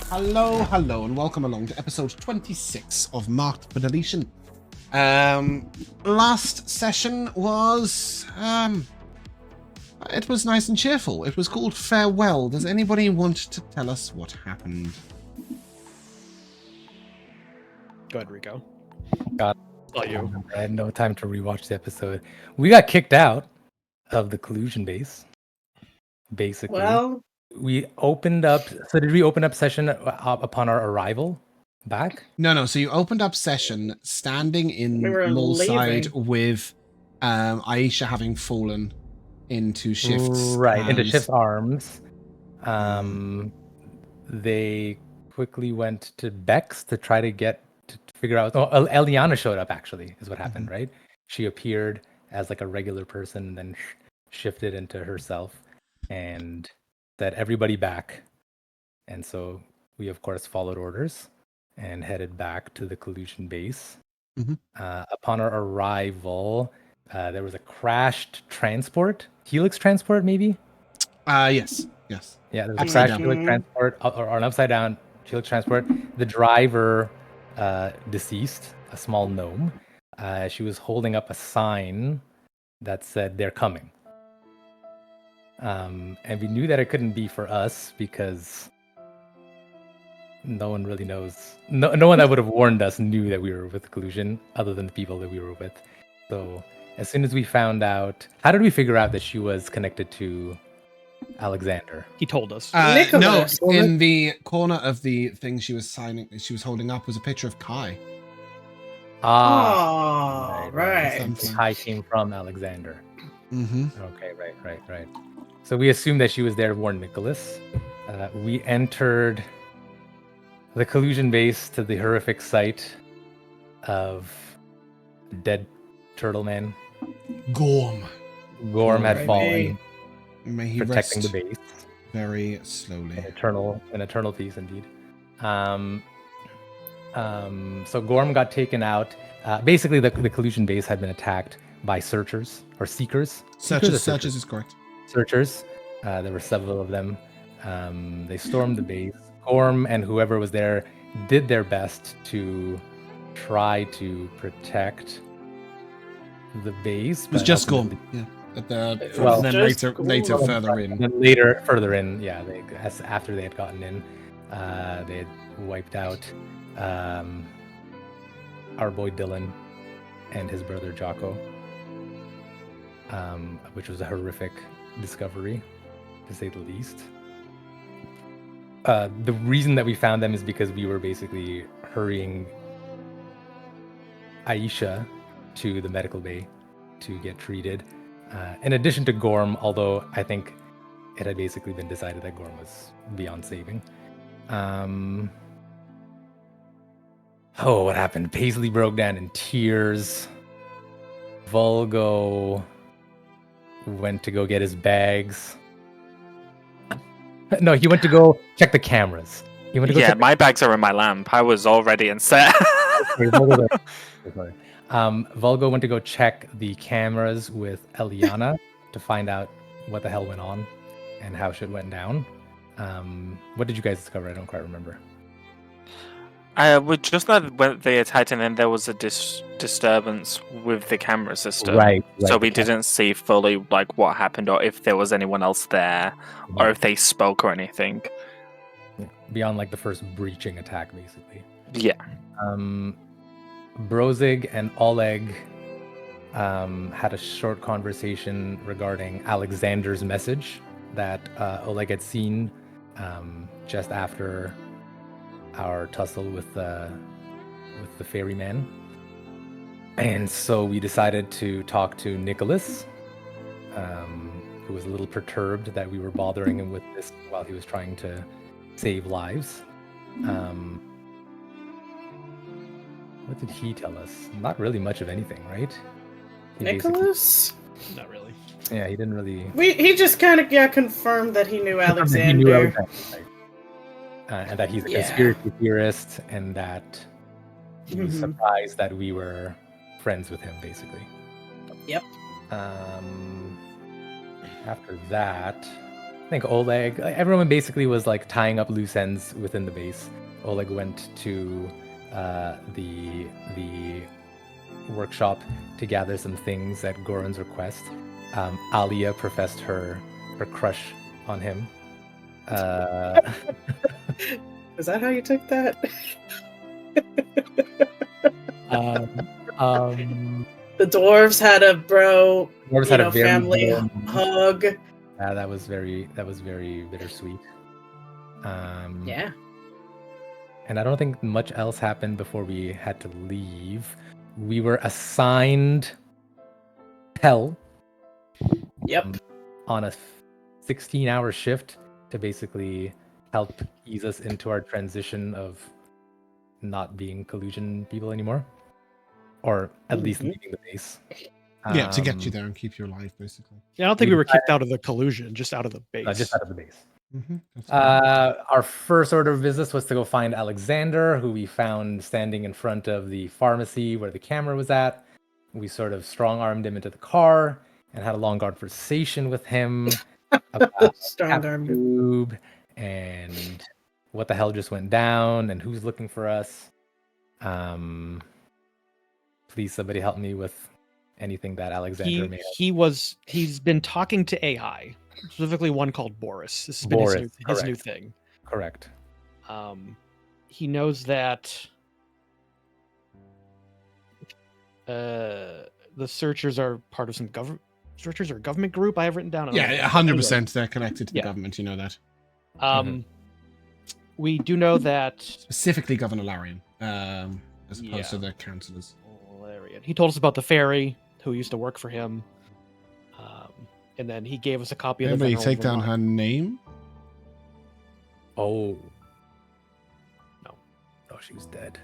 Hello, and welcome along to episode 26 of Marked for Deletion. Last session was, it was nice and cheerful. It was called Farewell. Does anybody want to tell us what happened? Go ahead, Rico. God, You. I had no time to rewatch the episode. We got kicked out of the collusion base. Basically, Well, we opened up. So did we open up session upon our arrival back? No. So you opened up session standing in We were Mullside leaving. with Aisha having fallen into Shift's Right, into hands. Shift's arms. They quickly went to Bex to try to figure out. Oh, Eliana showed up. Actually, is what happened. Right? She appeared as like a regular person, and then shifted into herself, and said everybody back. And so we, of course, followed orders and headed back to the collusion base. Upon our arrival, there was a crashed transport, Helix transport, maybe. Yes. Yeah, there was a Upside crashed down. Helix transport or an upside down Helix transport. The driver deceased, a small gnome. She was holding up a sign that said "They're coming," and we knew that it couldn't be for us because no one really knows. No one that would have warned us knew that we were with collusion, other than the people that we were with. So as soon as we found out, how did we figure out that she was connected to Alexander? He told us. No, Nicholas. in the corner of the thing she was holding up was a picture of Kai. Oh, right. Something. Kai came from Alexander. Mm-hmm. Okay, right. So we assumed that she was there to warn Nicholas. We entered the collusion base to the horrific sight of dead Turtle Man. Gorm. Gorm had Right. fallen, May he protecting rest the base. very slowly. An eternal peace indeed. So Gorm got taken out. Basically, the collusion base had been attacked by searchers or seekers. Searches is correct. Searchers. There were several of them. They stormed the base. Gorm and whoever was there did their best to try to protect the base. It was but just ultimately- Gorm. Yeah. Well, And then just later Gorm. further in. And then later, further in, yeah, after they had gotten in, they had wiped out our boy Dylan and his brother Jocko, which was a horrific discovery, to say the least. The reason that we found them is because we were basically hurrying Aisha to the medical bay to get treated. In addition to Gorm, although I think it had basically been decided that Gorm was beyond saving. What happened? Paisley broke down in tears. Vulgo went to go get his bags. No, he went to go check the cameras. He went to go Yeah, check my bags are in my lamp. I was all ready and set. Vulgo went to go check the cameras with Eliana to find out what the hell went on and how shit went down. What did you guys discover? I don't quite remember. We just know that when they attacked and then there was a disturbance with the camera system. Right. So we didn't see fully like what happened or if there was anyone else there or if they spoke or anything. Beyond like the first breaching attack, basically. Yeah. Brozzig and Oleg had a short conversation regarding Alexander's message that Oleg had seen just after our tussle with the ferryman. And so we decided to talk to Nicholas, who was a little perturbed that we were bothering him with this while he was trying to save lives. What did he tell us? Not really much of anything, right? He Nicholas? Not really. Yeah, he didn't really. He just kind of confirmed that he knew Alexander. He knew Alexander, right. And that he's a Yeah. conspiracy theorist, and that he's Mhm. surprised that we were friends with him, basically. Yep. After that, I think Oleg, everyone basically was like tying up loose ends within the base. Oleg went to the workshop to gather some things at Goran's request. Alia professed her crush on him. Is that how you took that? The dwarves had a family hug. That was very bittersweet. Yeah. And I don't think much else happened before we had to leave. We were assigned Pell. Yep. On a 16-hour shift to basically help ease us into our transition of not being collusion people anymore, or at least leaving the base. Yeah, to get you there and keep you alive, basically. Yeah, I don't think we were kicked out of the collusion, just out of the base. No, just out of the base. Mm-hmm. Our first order of business was to go find Alexander, who we found standing in front of the pharmacy where the camera was at. We sort of strong-armed him into the car and had a long conversation with him about tube and what the hell just went down and who's looking for us. Please, somebody help me with anything that Alexander made. He's been talking to AI, specifically one called Boris. This has been his new thing. Correct. He knows that the searchers are part of some searchers or government group I have written down. Yeah, 100% they're connected to the government, you know that. We do know that... Specifically Governor Larian, as opposed to the councillors. Larian. He told us about the fairy, who used to work for him. And then he gave us a copy of the... Anybody take down her name? Oh. No. Oh, she was dead.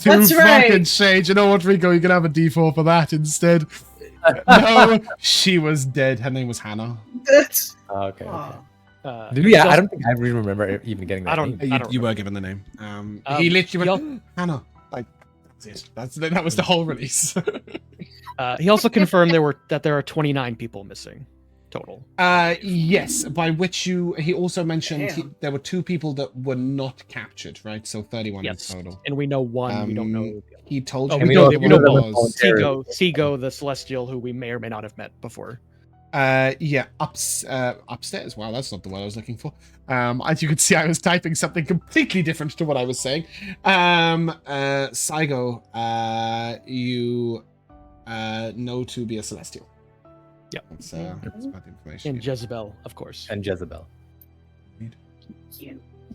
That's fucking shade. You know what, Rico? You can have a D4 for that instead. No, she was dead. Her name was Hannah. Okay. I don't think I really remember even getting that name. You were given the name. He literally went, Hannah. Like, that's it. That was the whole release. He also confirmed that there are 29 people missing total. Yes, by which he also mentioned there were 2 people that were not captured, right? So 31 in total. And we know one. We don't know. He told you. We know was Seago, the Celestial, who we may or may not have met before. Yeah, upstairs. Wow, that's not the word I was looking for. As you can see, I was typing something completely different to what I was saying. Saigo, you know to be a Celestial. Yeah. That's about the information. And Jezebel, of course. And Jezebel.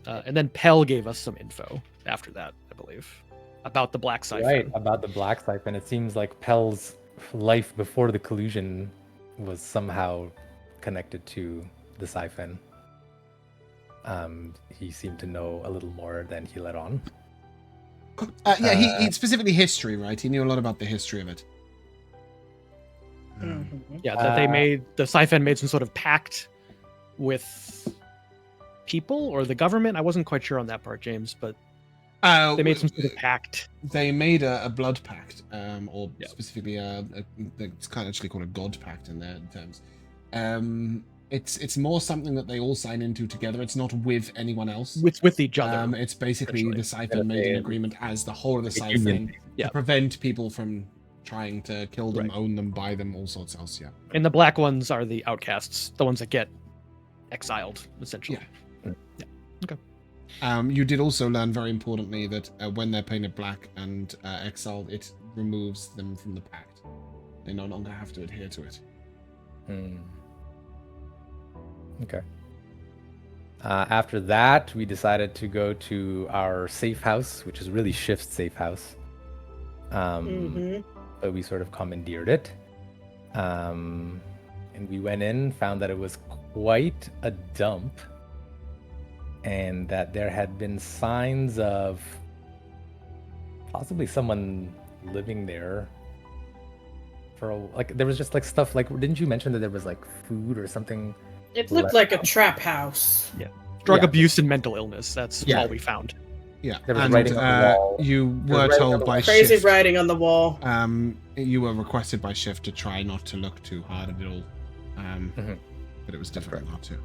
And then Pell gave us some info after that, I believe, about the Black Siphon. Right, about the Black Siphon. It seems like Pell's life before the collusion was somehow connected to the Siphon. He seemed to know a little more than he let on. Yeah, he specifically history, right? He knew a lot about the history of it. Yeah, that the Siphon made some sort of pact with people or the government. I wasn't quite sure on that part, James, but they made some sort of pact. They made a blood pact, or specifically it's kind of actually called a god pact in their terms. It's more something that they all sign into together. It's not with anyone else. With each other. It's basically the Siphon made an agreement as the whole of the Siphon to prevent people from trying to kill them, own them, buy them, all sorts else. Yeah. And the black ones are the outcasts, the ones that get exiled, essentially. Yeah. Okay. You did also learn very importantly that when they're painted black and exiled, it removes them from the Pact. They no longer have to adhere to it. Okay. After that, we decided to go to our safe house, which is really Shift's safe house. But we sort of commandeered it. And we went in, found that it was quite a dump. And that there had been signs of possibly someone living there for there was just like stuff like, didn't you mention that there was like food or something? It looked like a trap house. Yeah. Drug abuse and mental illness. That's all we found. Yeah. There was writing on the wall. You were told by crazy Shift, writing on the wall. you were requested by Shift to try not to look too hard at it all. but it was difficult not to.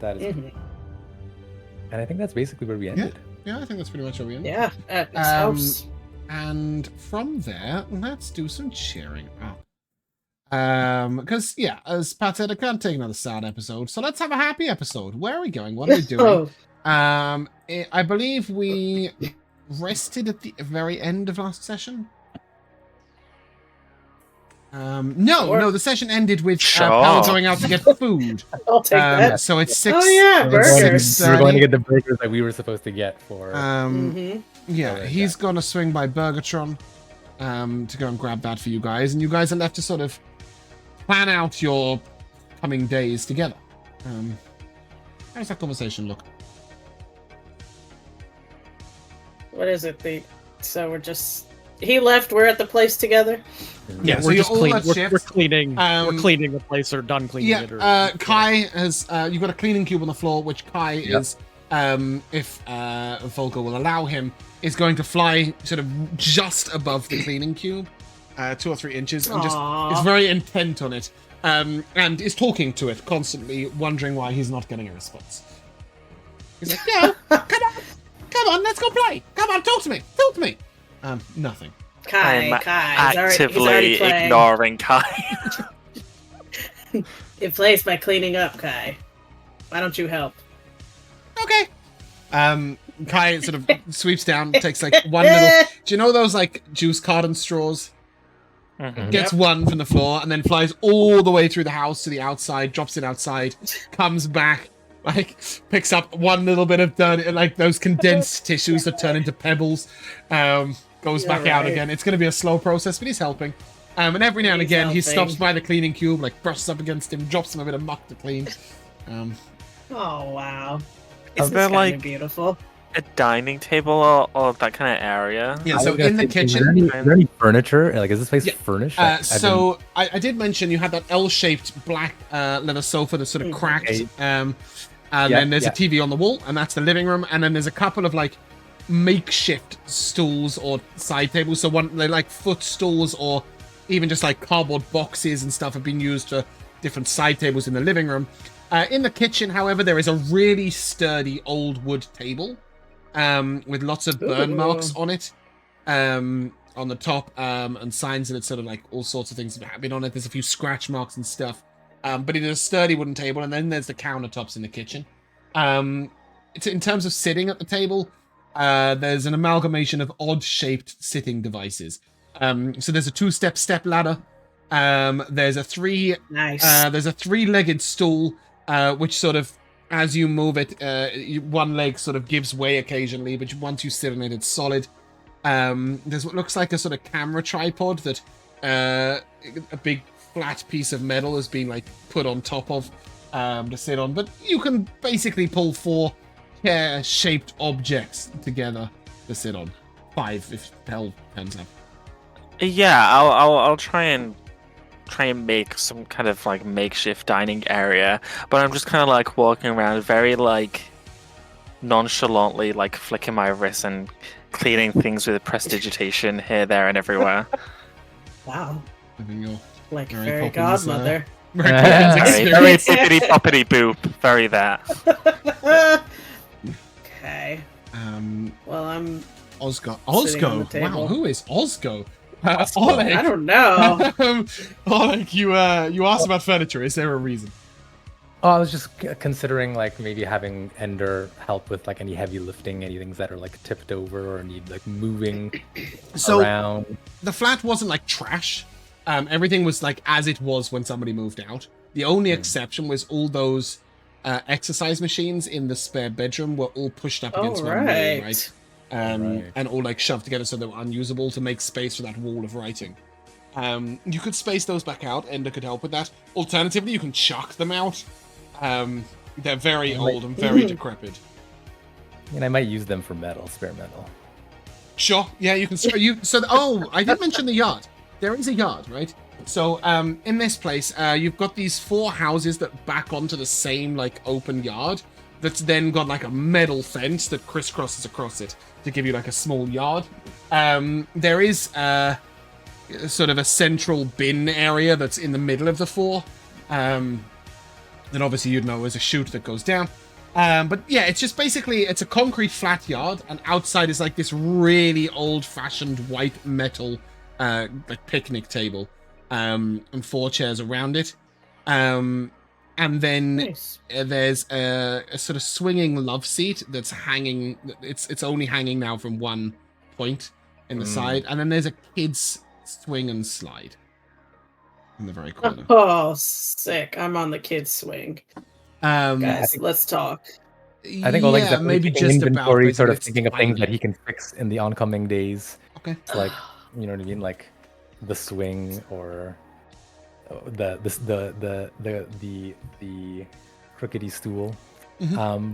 That is, and I think that's basically where we ended. Yeah, I think that's pretty much where we ended. Yeah, at his house. And from there, let's do some cheering up. Because as Pat said, I can't take another sad episode, so let's have a happy episode. Where are we going? What are we doing? I believe we rested at the very end of last session. No, the session ended with Pal going out to get food. I'll take that. So it's 6. Oh yeah, burgers. We're going to get the burgers that we were supposed to get for. Yeah, he's gonna swing by Burgertron to go and grab that for you guys, and you guys are left to sort of plan out your coming days together. How does that conversation look? What is it? So we're just. He left. We're at the place together. Yeah, so we're just all cleaning. We're cleaning. We're cleaning the place, or done cleaning it. Or, Kai has. You've got a cleaning cube on the floor, which Kai is, if Vulgo will allow him, is going to fly sort of just above the cleaning cube, 2 or 3 inches, and just is very intent on it, and is talking to it constantly, wondering why he's not getting a response. He's like, "Yo, come on, let's go play. Come on, talk to me. Nothing. Kai, actively ignoring Kai. It plays by cleaning up, Kai. Why don't you help? Okay. Kai sort of sweeps down, takes like one little. Do you know those like juice carton straws? Gets one from the floor and then flies all the way through the house to the outside, drops it outside, comes back, like picks up one little bit of dirt, like those condensed tissues that turn into pebbles. Goes back out again. It's going to be a slow process, but he's helping. And every now and again, he stops by the cleaning cube, like brushes up against him, drops him a bit of muck to clean. Oh wow! Is there like beautiful a dining table or that kind of area? Yeah. So in the kitchen, is there any furniture? Like, is this place furnished? I did mention you had that L-shaped black leather sofa that's sort of cracked. And then there's a TV on the wall, and that's the living room. And then there's a couple of like makeshift stools or side tables, so they're like footstools or even just like cardboard boxes and stuff have been used for different side tables in the living room. In the kitchen, however, there is a really sturdy old wood table with lots of burn marks on it on the top and signs that it's sort of like all sorts of things have been on it. There's a few scratch marks and stuff, but it is a sturdy wooden table, and then there's the countertops in the kitchen. In terms of sitting at the table, there's an amalgamation of odd-shaped sitting devices. So there's a 2-step step ladder. There's a there's a 3-legged stool, which sort of, as you move it, one leg sort of gives way occasionally, but once you sit on it, it's solid. There's what looks like a sort of camera tripod that a big flat piece of metal has been like put on top of to sit on, but you can basically pull 4 chair-shaped objects together to sit on. 5 if hell turns up. Yeah, I'll try and make some kind of like makeshift dining area, but I'm just kind of like walking around very like nonchalantly, like flicking my wrist and cleaning things with prestidigitation here, there, and everywhere. Wow. Like very fairy godmother. Very bippity boppity boop. Very that. Okay. Well, I'm Osgo. Wow, who is Osgo? Oleg. I don't know. Oleg, you asked about furniture. Is there a reason? Oh, I was just considering like maybe having Ender help with like any heavy lifting, any things that are like tipped over or need like moving around. The flat wasn't like trash. Everything was like as it was when somebody moved out. The only exception was all those exercise machines in the spare bedroom were all pushed up against one wall, right? And all like shoved together so they were unusable to make space for that wall of writing. You could space those back out. Ender could help with that. Alternatively, you can chuck them out. They're very old and very decrepit. And I might use them for metal, spare metal. Sure. Yeah, you can. I did mention the yard. There is a yard, right? So in this place, you've got these 4 houses that back onto the same like open yard. That's then got like a metal fence that crisscrosses across it to give you like a small yard. There is sort of a central bin area that's in the middle of the 4. Then obviously you'd know is a chute that goes down. But yeah, it's just basically, it's a concrete flat yard, and outside is like this really old-fashioned white metal like picnic table, and 4 chairs around it. And then Nice. there's a sort of swinging love seat that's hanging. It's only hanging now from one point in the side, and then there's a kid's swing and slide in the very corner. Oh, sick! I'm on the kids' swing. Guys, let's talk. I think Oleg's yeah, maybe keeping just inventory, about sort of it's thinking of things tiny. that he can fix in the oncoming days. Okay. It's like, you know what I mean, like the swing or the crookedy stool.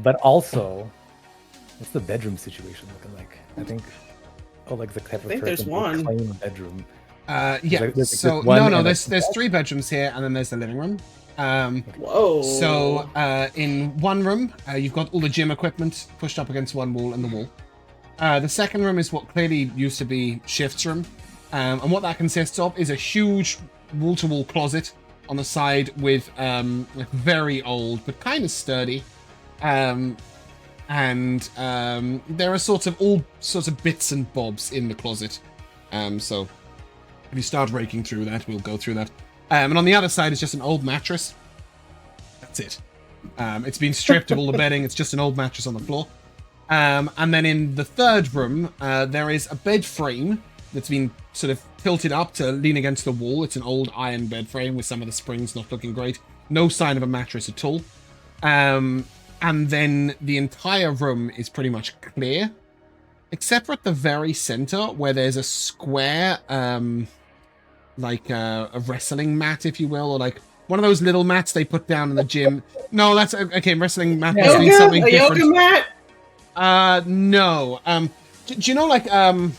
But also, what's the bedroom situation looking like? I think Oleg's the type of person there's who one. claim a bedroom. Yeah. There's So just one no, and there's 3 bedrooms here, and then there's the living room. Whoa. So in one room, you've got all the gym equipment pushed up against one wall and the wall. The second room is what clearly used to be Shift's room, and what that consists of is a huge wall-to-wall closet on the side with like very old but kind of sturdy, and there are all sorts of bits and bobs in the closet. So if you start raking through that, we'll go through that. And on the other side is just an old mattress. That's it. It's been stripped of all the bedding. It's just an old mattress on the floor. And then in the third room, there is a bed frame that's been sort of tilted up to lean against the wall. It's an old iron bed frame with some of the springs not looking great. No sign of a mattress at all. And then the entire room is pretty much clear, except for at the very center where there's a square, like a wrestling mat, if you will, or like one of those little mats they put down in the gym. No, that's okay. Wrestling mat must mean something different. Yoga mat? No. Do you know like a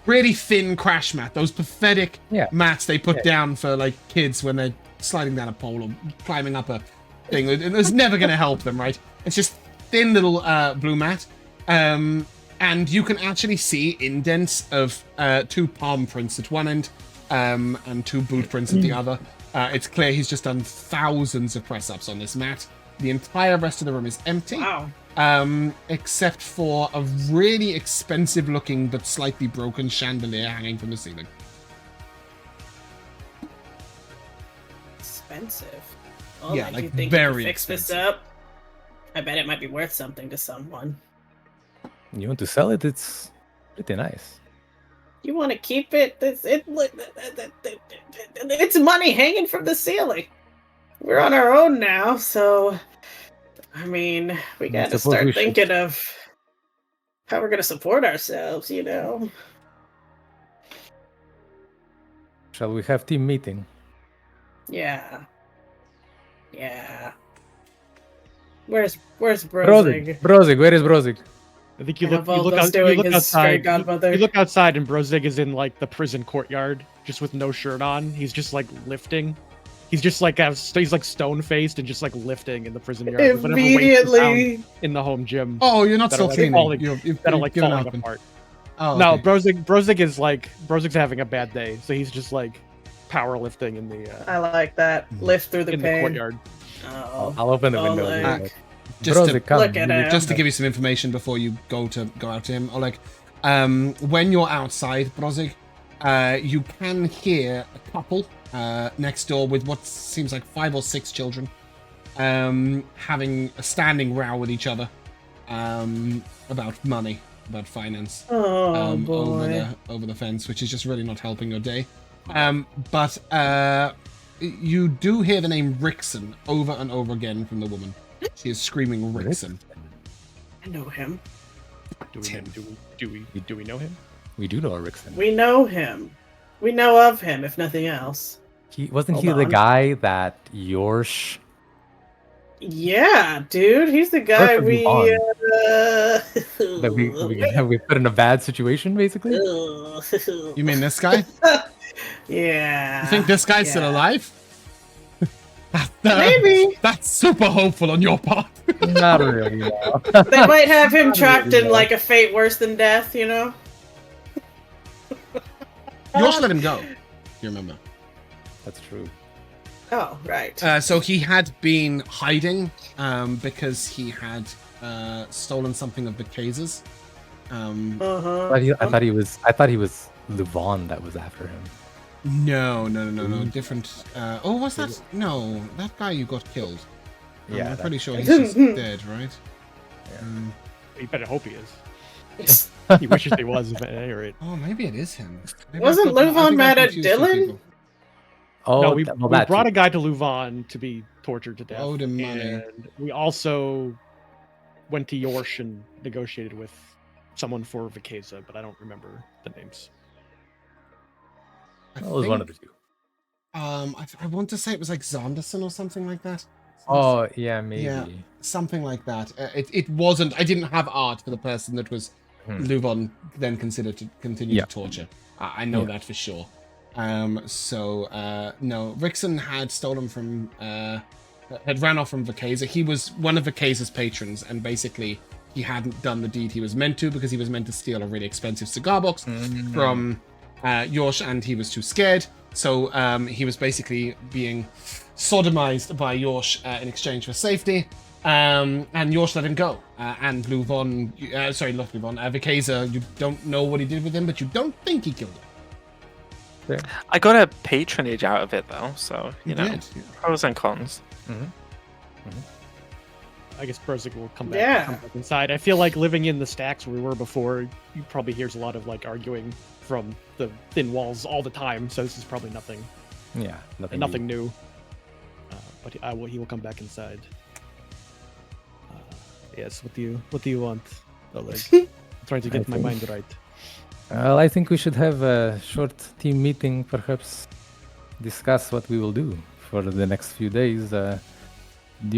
really thin crash mat? Those pathetic mats they put down for like kids when they're sliding down a pole or climbing up a thing. It's never going to help them, right? It's just thin little blue mat. And you can actually see indents of 2 palm prints at one end, and 2 boot prints at the other. It's clear he's just done thousands of press-ups on this mat. The entire rest of the room is empty. Wow. Except for a really expensive-looking but slightly broken chandelier hanging from the ceiling. Expensive. Oh, Yeah, like like you think very you can fix this expensive. up? I bet it might be worth something to someone. You want to sell it? It's pretty nice. You want to keep it? It's money hanging from the ceiling. We're on our own now, so I mean, we got to start thinking of how we're going to support ourselves, you know. Shall we have team meeting? Yeah. Where's Brozzig? Brozzig, where is Brozzig? I think you look outside. Godmother. You look outside, and Brozzig is in like the prison courtyard, just with no shirt on. He's just like lifting. He's just like he's like stone faced and just like lifting in the prison yard. Immediately in the home gym. Oh, you're not still like cleaning. You've falling falling apart. Oh, no, okay. Brozzig's having a bad day, so he's just like powerlifting in the. I like that. Lift through the in pain. the courtyard. Oh, I'll open the window. Oleg. Just to give you some information before you go out to him, Oleg. When you're outside, Brozzig, you can hear a couple next door with what seems like 5 or 6 children having a standing row with each other about money, about finance, over the fence, which is just really not helping your day. But you do hear the name Rickson over and over again from the woman. She is screaming Rickson. I know him. Do we know him? We do know a Rickson. We know him. We know of him, if nothing else. Wasn't he the guy that Yorsh? Yeah, dude, he's the guy we put in a bad situation, basically. You mean this guy? Yeah. You think this guy's still alive? Maybe. That's super hopeful on your part. Not really. No. They might have him trapped in like a fate worse than death, you know? You also let him go. You remember? That's true. Oh, right. So he had been hiding because he had stolen something of Mikayla's. I thought he was Luvon that was after him. No. Different. Was that? No, that guy you got killed. Yeah, I'm pretty sure he's just dead, right? You better hope he is. He wishes he was, at any rate. Oh, maybe it is him. Maybe Wasn't Luvon mad at Dylan? Oh, no, we brought a guy to Luvon to be tortured to death. Owed him money. And we also went to Yorsh and negotiated with someone for Vikeza, but I don't remember the names. It was one of the two. I want to say it was like Zonderson or something like that. Oh, yeah, maybe. Yeah, something like that. It wasn't. I didn't have art for the person that was Luvon then considered to continue to torture. I know that for sure. No, Rickson had stolen from, had ran off from Vikeza. He was one of Vikeza's patrons, and basically he hadn't done the deed he was meant to because he was meant to steal a really expensive cigar box from Yorsh, and he was too scared. So he was basically being sodomized by Yorsh in exchange for safety. And Yorsh let him go. And Luvon, not Luvon, Vikeza, you don't know what he did with him, but you don't think he killed him. I got a patronage out of it though, so you know, pros and cons. I guess Brozzig will come back inside. I feel like living in the stacks where we were before, you probably hears a lot of like arguing from the thin walls all the time. So this is probably nothing. Yeah, nothing new. But he will come back inside. Yes. What do you want, Oleg? I'm trying to get my mind right. Well, I think we should have a short team meeting, perhaps discuss what we will do for the next few days. Do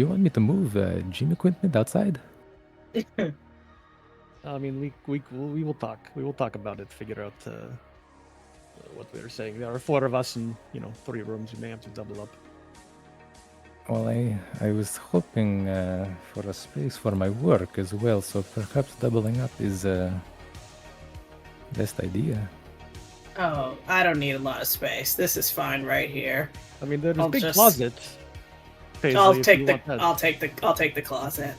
you want me to move gym equipment outside? I mean, we will talk. We will talk about it. Figure out what we were saying. There are 4 of us, and 3 rooms. We may have to double up. Well, I was hoping for a space for my work as well, so perhaps doubling up is best idea. Oh, I don't need a lot of space. This is fine right here. I mean, there's a big closet. Paisley, I'll take the closet.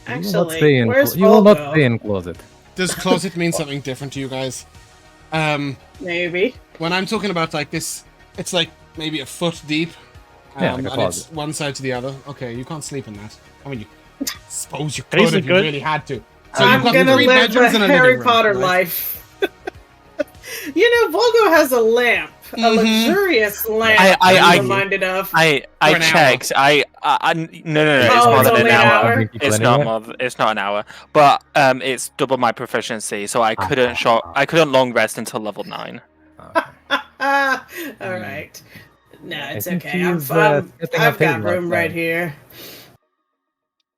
Actually, where's Vulgo? You will not stay in closet. Does closet mean something different to you guys? Maybe. When I'm talking about like this, it's like maybe a foot deep. Like a and closet. it's one side to the other. Okay, you can't sleep in that. I mean, you suppose you could if you really had to. So I'm you've got gonna 3 live bedrooms and a a Harry living room, Potter right? life. Vulgo has a lamp, a luxurious lamp. I'm reminded of. I checked. No. It's more than an hour. It's not an hour, but it's double my proficiency, so I couldn't long rest until level 9. All right. No, it's okay. I've got room right here.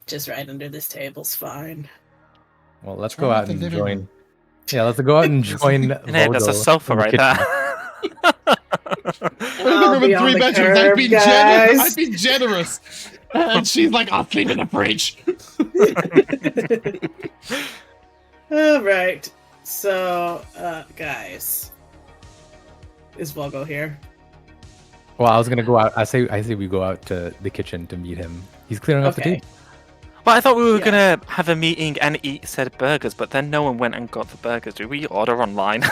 Just right under this table's fine. Well, let's go out and join. Yeah, let's go out and join. Hey, that's a sofa right there. I'll be 3 bedrooms. I've been generous. And she's like, I'll sleep in the fridge. All right. So, guys, is Vulgo here? Well, I was gonna go out. I say we go out to the kitchen to meet him. He's clearing up the table. Well, I thought we were gonna have a meeting and eat said burgers, but then no one went and got the burgers. Did we order online?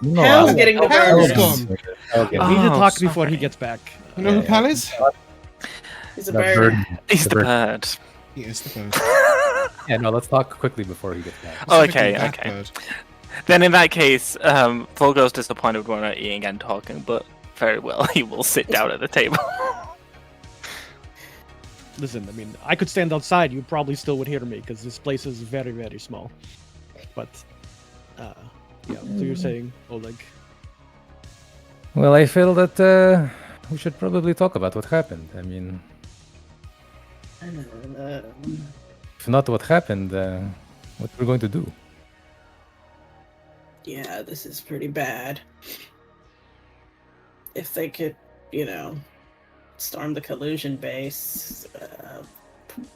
No, Hell's getting the burgers. Okay. We need to talk before he gets back. You know who Pal is? He's a bird. He's the bird. He is the bird. Yeah, no, let's talk quickly before he gets back. Oh, okay. Then in that case, Vulgo's disappointed when we're not eating and talking, but very well, he will sit down at the table. Listen, I mean, I could stand outside. You probably still would hear me because this place is very, very small. But, so you're saying, Oleg? Well, I feel that we should probably talk about what happened. I mean, if not what happened, what we're going to do. Yeah, this is pretty bad. If they could, storm the collusion base,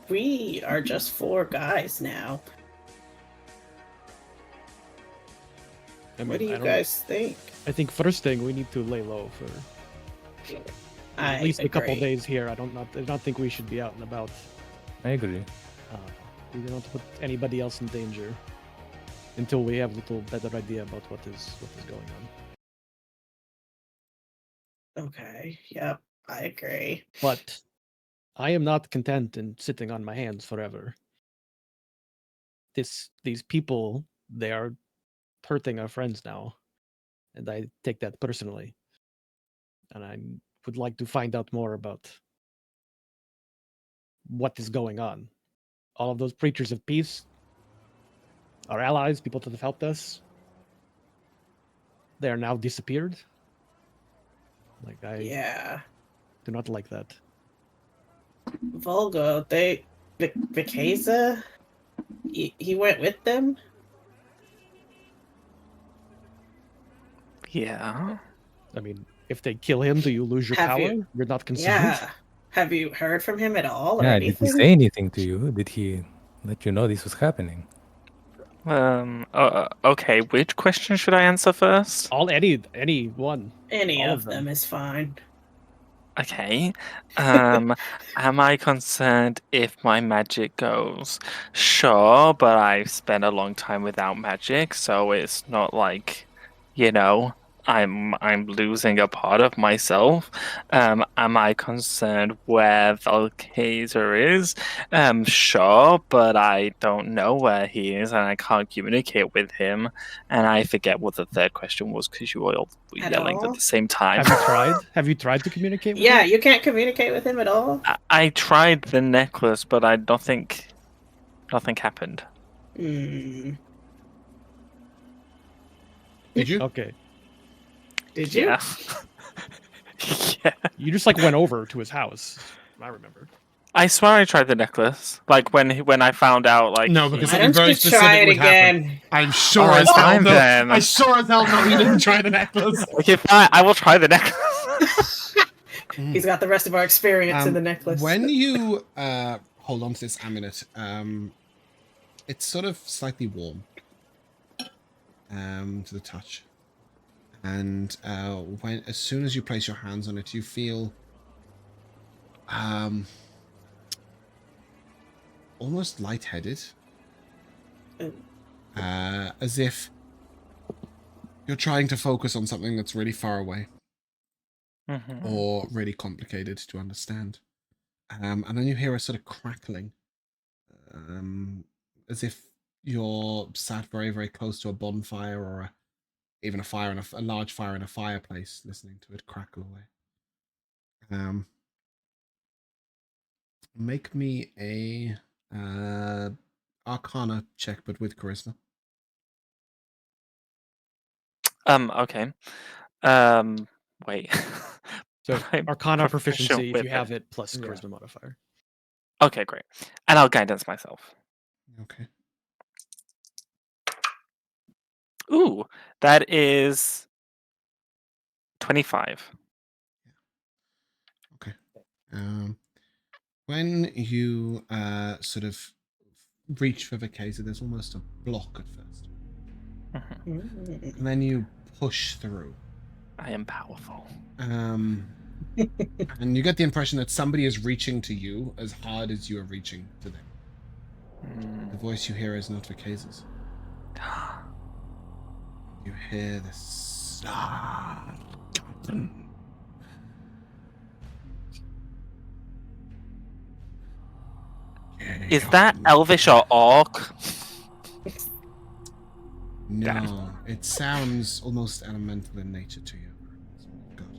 we are just 4 guys now. I mean, what do you guys think? I think first thing we need to lay low for At least a couple days here. I don't think we should be out and about. I agree. We don't put anybody else in danger until we have a little better idea about what is going on. Okay. Yep. I agree. But I am not content in sitting on my hands forever. These people, they are hurting our friends now, and I take that personally. And I would like to find out more about what is going on. All of those preachers of peace, our allies, people that have helped us, they are now disappeared. Like, I do not like that. Vulgo, Mikayla, he went with them? Yeah. I mean, if they kill him, do you lose your power? You're not concerned? Yeah. Have you heard from him at all or Yeah, anything? did he say anything to you? Did he let you know this was happening? Okay, which question should I answer first? Any one. Any all of them is fine. Okay. Am I concerned if my magic goes? Sure, but I've spent a long time without magic, so it's not like, I'm losing a part of myself. Am I concerned where Valkazer is? Sure, but I don't know where he is, and I can't communicate with him. And I forget what the third question was because you were all yelling at the same time. Have you tried to communicate with him? Yeah, you can't communicate with him at all? I tried the necklace, but I don't think nothing happened. Hmm. Did you? Okay. Did you? Yeah. Yeah. You just went over to his house. I remember. I swear I tried the necklace. Like when I found out, no, because Why something don't very you specific try it would happen. again? I'm sure Alright, as hell fine no. then. I sure as hell no, you didn't try the necklace. Okay, fine. I will try the necklace. He's got the rest of our experience in the necklace. When you hold on to this amulet, it's sort of slightly warm to the touch. And as soon as you place your hands on it, you feel almost lightheaded, as if you're trying to focus on something that's really far away or really complicated to understand. And then you hear a sort of crackling, as if you're sat very, very close to a bonfire or even a fire in a large fire in a fireplace, listening to it crackle away. Make me a Arcana check, but with charisma. Okay. Wait. So Arcana proficiency, if with you have it, plus charisma modifier. Okay, great. And I'll guidance myself. Okay. Ooh, that is 25. Okay. When you sort of reach for the case, there's almost a block at first. And then you push through. I am powerful. And you get the impression that somebody is reaching to you as hard as you are reaching to them. The voice you hear is not Vicase's. You hear this. Is that Elvish or Orc? No, it sounds almost elemental in nature to you.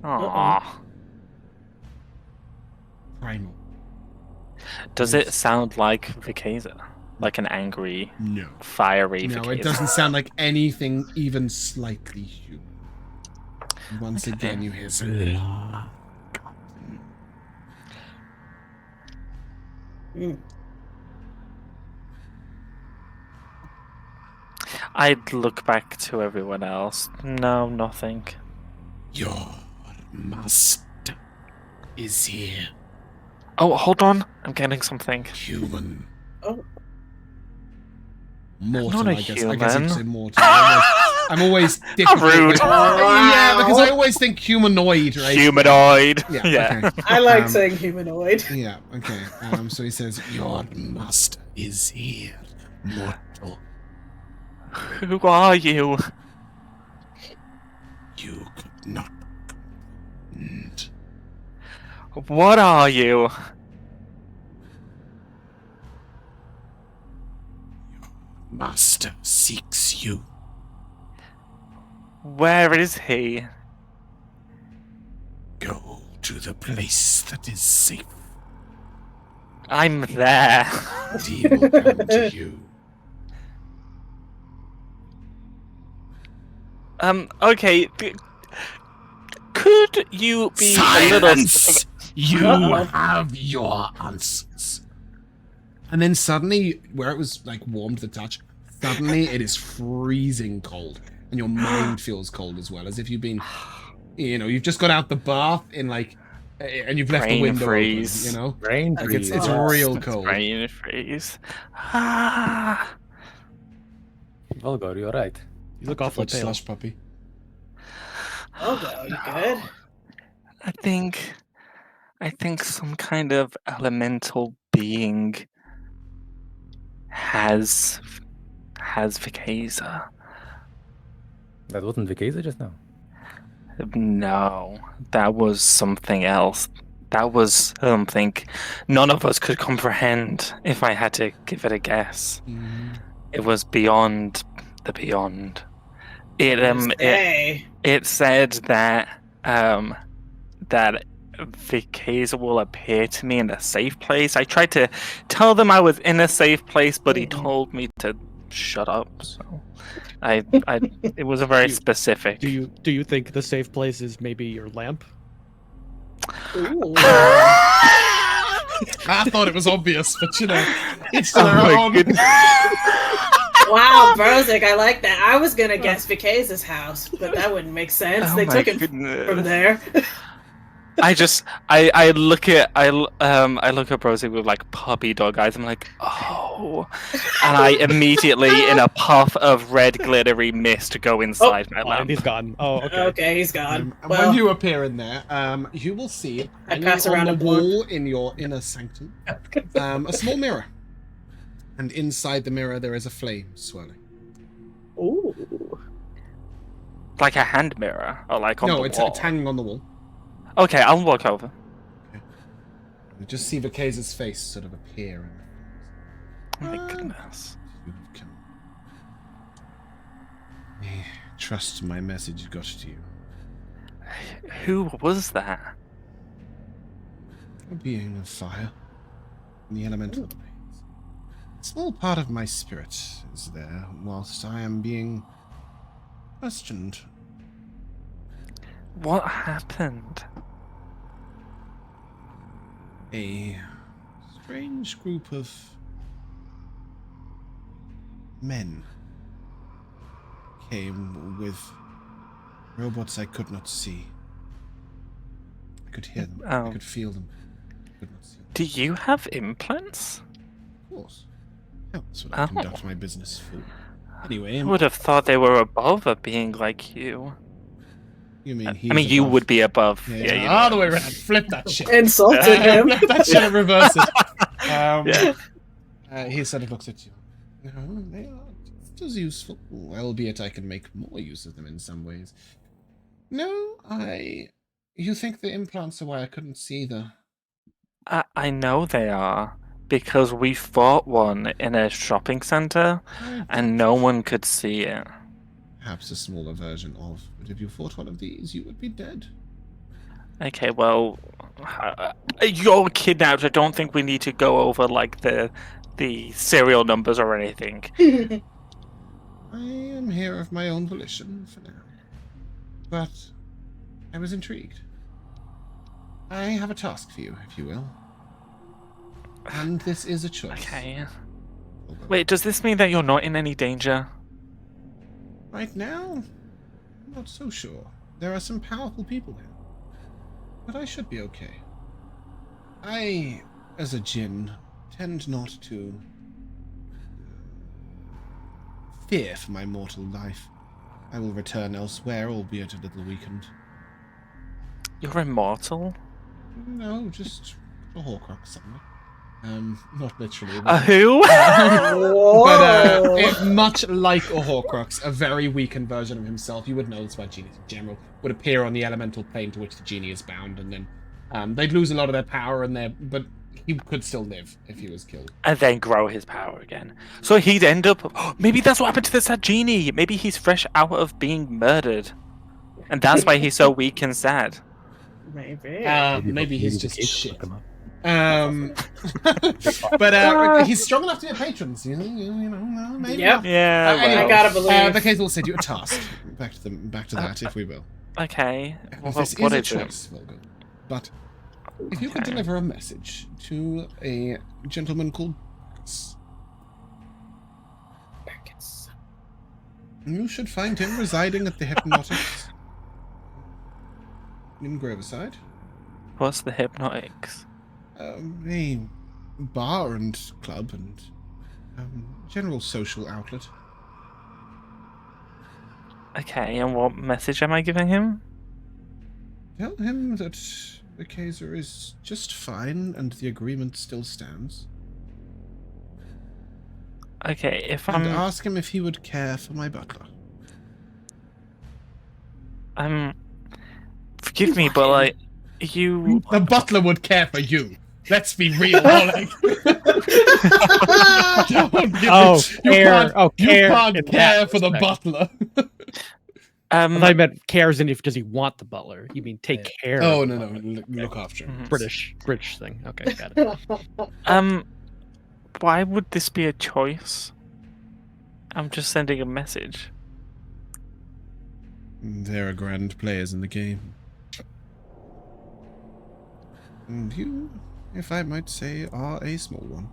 Aww. Primal. Does it sound like Vicaser? Like an angry, fiery No, Vicaser? it doesn't sound like anything even slightly human. And once again, you hear I'd look back to everyone else. No, nothing. Your master is here. Oh, hold on. I'm getting something. Human. Oh. Mortal, Not a I guess. I guess you human. could say mortal. I'm always difficult. rude. Yeah, because I always think humanoid, right? Humanoid. Yeah. Yeah. Okay. I like saying humanoid. Yeah. Okay. So he says, "Your master is here, mortal. Who are you? You could not comprehend. What are you? Master seeks you. Where is he? Go to the place that is safe. I'm there. He will come to you." Okay. Could you be a little... Silence! You have your answers. And then suddenly, where it was like warm to the touch, suddenly it is freezing cold, and your mind feels cold as well, as if you've been, you've just got out the bath in like, and you've left the window freeze. open. Rain Like freeze. it's real cold. Rain freeze. Ah. Vulgo, you alright? You look awfully pale. Slush puppy. Vulgo, you good? I think some kind of elemental being has Mikayla. That wasn't Mikayla just now. No, that was something else. That was something none of us could comprehend if I had to give it a guess. It was beyond the beyond. It said that that Mikayla will appear to me in a safe place. I tried to tell them I was in a safe place, but he told me to shut up. So it was a very specific. Do you think the safe place is maybe your lamp? Ooh. I thought it was obvious, but it's to their own. Wow, Brozzig, I like that. I was gonna guess Mikayla's house, but that wouldn't make sense. Oh They my took it goodness. from there. I look at Brozzig with like puppy dog eyes. I'm like, oh, and I immediately, in a puff of red glittery mist, go inside my Oh, and lamp. he's gone. Oh, okay. Okay, he's gone. And Well, when you appear in there, you will see I hanging pass around on a the blunt. wall in your inner sanctum a small mirror, and inside the mirror there is a flame swirling. ooh. Like a hand mirror, or like on No, the it's wall. hanging on the wall. Okay, I'll walk over. You just see Mikayla's face sort of appear. Oh my goodness. You have come. Trust my message got to you. Who was that? A being of fire, in the elemental planes. A small part of my spirit is there, whilst I am being questioned. What happened? A strange group of men came with robots I could not see. I could hear them. I Oh. could feel them. I could not see them. Do you have implants? Of course. Yeah, that's what I conduct my business for. Anyway, I would have thought they were above a being like you. you mean I mean, you would be above. Yeah, you all know. the way around. Flip that shit. Insulted him. Flip that shit and reverse it. Yeah. He sort of looks at you. No, they are just as useful, albeit I can make more use of them in some ways. No, You think the implants are why I couldn't see the... I know they are, because we fought one in a shopping center, and no one could see it. Perhaps a smaller version of, but if you fought one of these, you would be dead. Okay, well, you're kidnapped. I don't think we need to go over like the serial numbers or anything. I am here of my own volition for now. But I was intrigued. I have a task for you, if you will. And this is a choice. Okay. Wait, does this mean that you're not in any danger? Right now, I'm not so sure. There are some powerful people here. But I should be okay. I, as a djinn, tend not to fear for my mortal life. I will return elsewhere, albeit a little weakened. You're immortal? No, just a Horcrux somewhere. Not literally. A who? But much like a Horcrux, a very weakened version of himself, you would know this about genies in general, would appear on the elemental plane to which the genie is bound, and then they'd lose a lot of their power, but he could still live if he was killed. And then grow his power again. So he'd end up... maybe that's what happened to the sad genie. Maybe he's fresh out of being murdered. And that's why he's so weak and sad. Maybe He's just shit. But he's strong enough to be a patron, so, maybe. Yep. Yeah, Anyway, I gotta believe. the case will send you a task. Back to that, if we will. Okay. This What is a is it? choice, Vulgo. But if you could deliver a message to a gentleman called Marcus, you should find him residing at the Hypnotics in Groverside. What's the Hypnotics? A bar and club and general social outlet. Okay, and what message am I giving him? Tell him that the Kaiser is just fine and the agreement still stands. Okay, if And I'm... ask him if he would care for my butler. Forgive me, but, like, you... The butler would care for you. Let's be real, Oleg. You can't care for the butler. I thought you meant cares and if does he want the butler? You mean take care? Oh no, look after him. British thing. Okay, got it. Why would this be a choice? I'm just sending a message. There are grand players in the game. And you, if I might say, are a small one.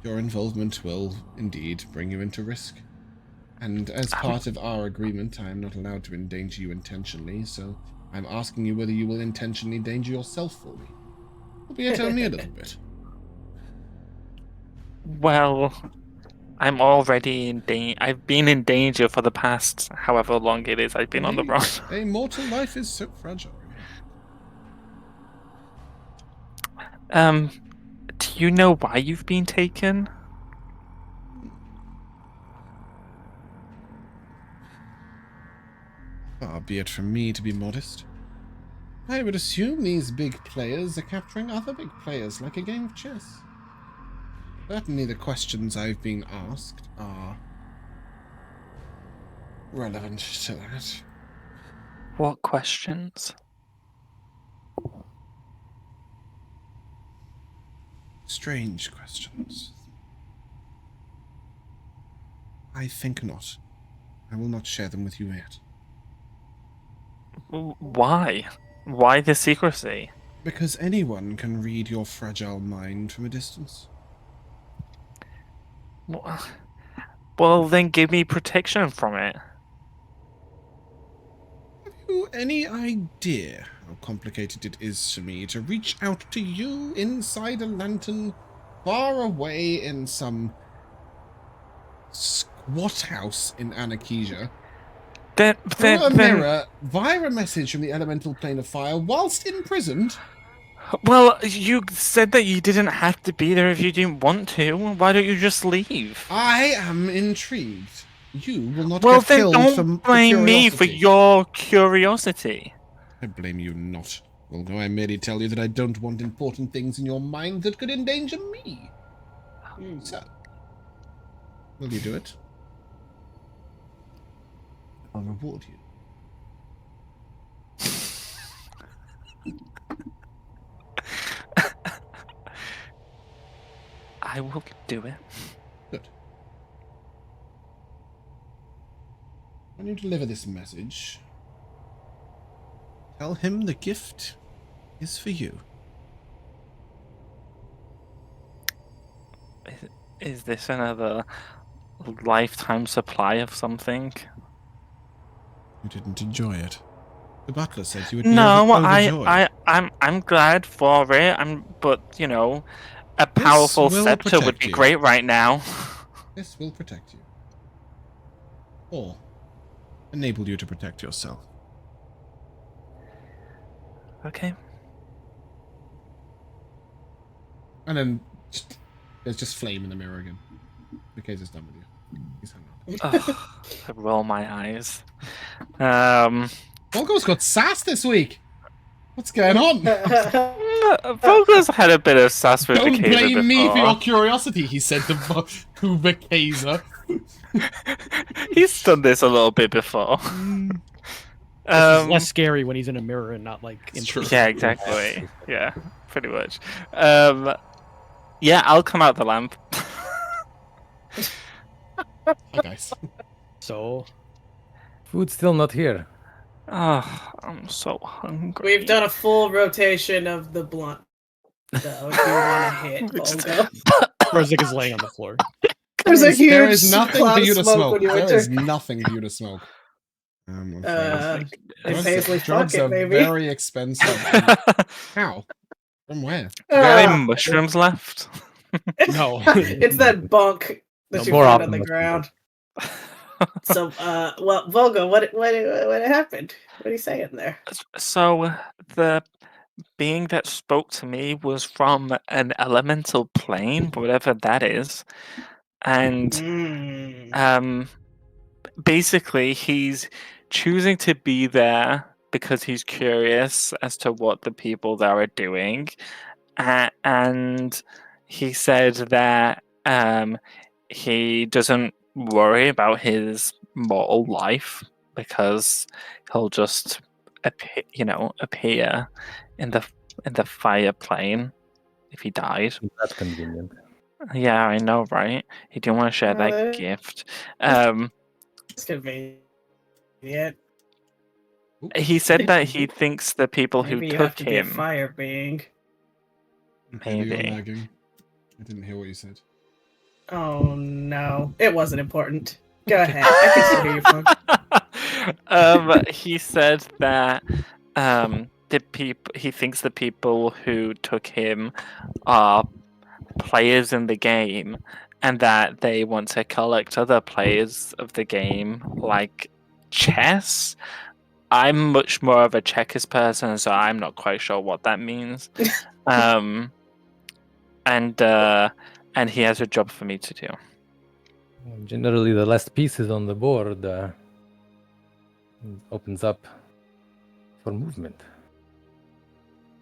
Your involvement will indeed bring you into risk. And as part of our agreement, I am not allowed to endanger you intentionally, so I'm asking you whether you will intentionally endanger yourself for me. Albeit only a little bit. Well, I'm already in danger. I've been in danger for the past however long it is I've been on the run. A mortal life is so fragile. Do you know why you've been taken? Far be it from me to be modest. I would assume these big players are capturing other big players like a game of chess. Certainly the questions I've been asked are relevant to that. What questions? Strange questions. I think not. I will not share them with you yet. Why? Why the secrecy? Because anyone can read your fragile mind from a distance. Well, then give me protection from it. Have you any idea how complicated it is for me to reach out to you inside a lantern far away in some squat house in Anakesia? Through a mirror, via a message from the elemental plane of fire, whilst imprisoned? Well, you said that you didn't have to be there if you didn't want to. Why don't you just leave? I am intrigued. You will not well, get then killed don't from blame me for your curiosity. I blame you not. Although I merely tell you that I don't want important things in your mind that could endanger me. So, will you do it? I'll reward you. I will do it. Good. When you deliver this message, tell him the gift is for you. Is this another lifetime supply of something? You didn't enjoy it. The butler said you would. No, I'm glad for it. But you know, a powerful scepter would be great right now. This will protect you. Or enable you to protect yourself. Okay. And then there's just flame in the mirror again. Mikayla's done with you. He's hung up. Ugh, I roll my eyes. Vulgo's got sass this week. What's going on? Vulgo's had a bit of sass with Don't Mikayla blame me for before. your curiosity, he said to Mikayla. He's done this a little bit before. This is less scary when he's in a mirror and not like in True. Yeah, exactly. Yeah, pretty much. Yeah, I'll come out the lamp. Hi guys. So Food's still not here. Oh, I'm so hungry. We've done a full rotation of the blunt. So if you want to hit Vulgo. Brozzig is laying on the floor. There's a huge There is nothing cloud for of you to smoke smoke. when you There enter. is nothing for you to smoke. I'm afraid. And Paisley, Drugs fuck it, are baby. very expensive. How? From where? Got any mushrooms left? No. It's that bunk that No, you more found on the optimism. ground. So, well, Vulgo, what happened? What are you saying there? So the being that spoke to me was from an elemental plane, whatever that is, and basically he's choosing to be there because he's curious as to what the people there are doing, and he said that he doesn't worry about his mortal life because he'll just appear in the fire plane if he died. That's convenient. Yeah, I know, right? He didn't want to share that gift. It's convenient. He said that he thinks the people who Maybe you have took to be a him. fire being. Maybe you're Maybe. lagging. I didn't hear what you said. Oh no, it wasn't important. Go ahead. I can still hear you, Funk. He said that he thinks the people who took him are players in the game, and that they want to collect other players of the game, like chess. I'm much more of a checkers person, so I'm not quite sure what that means. And he has a job for me to do. Generally, the less pieces on the board opens up for movement.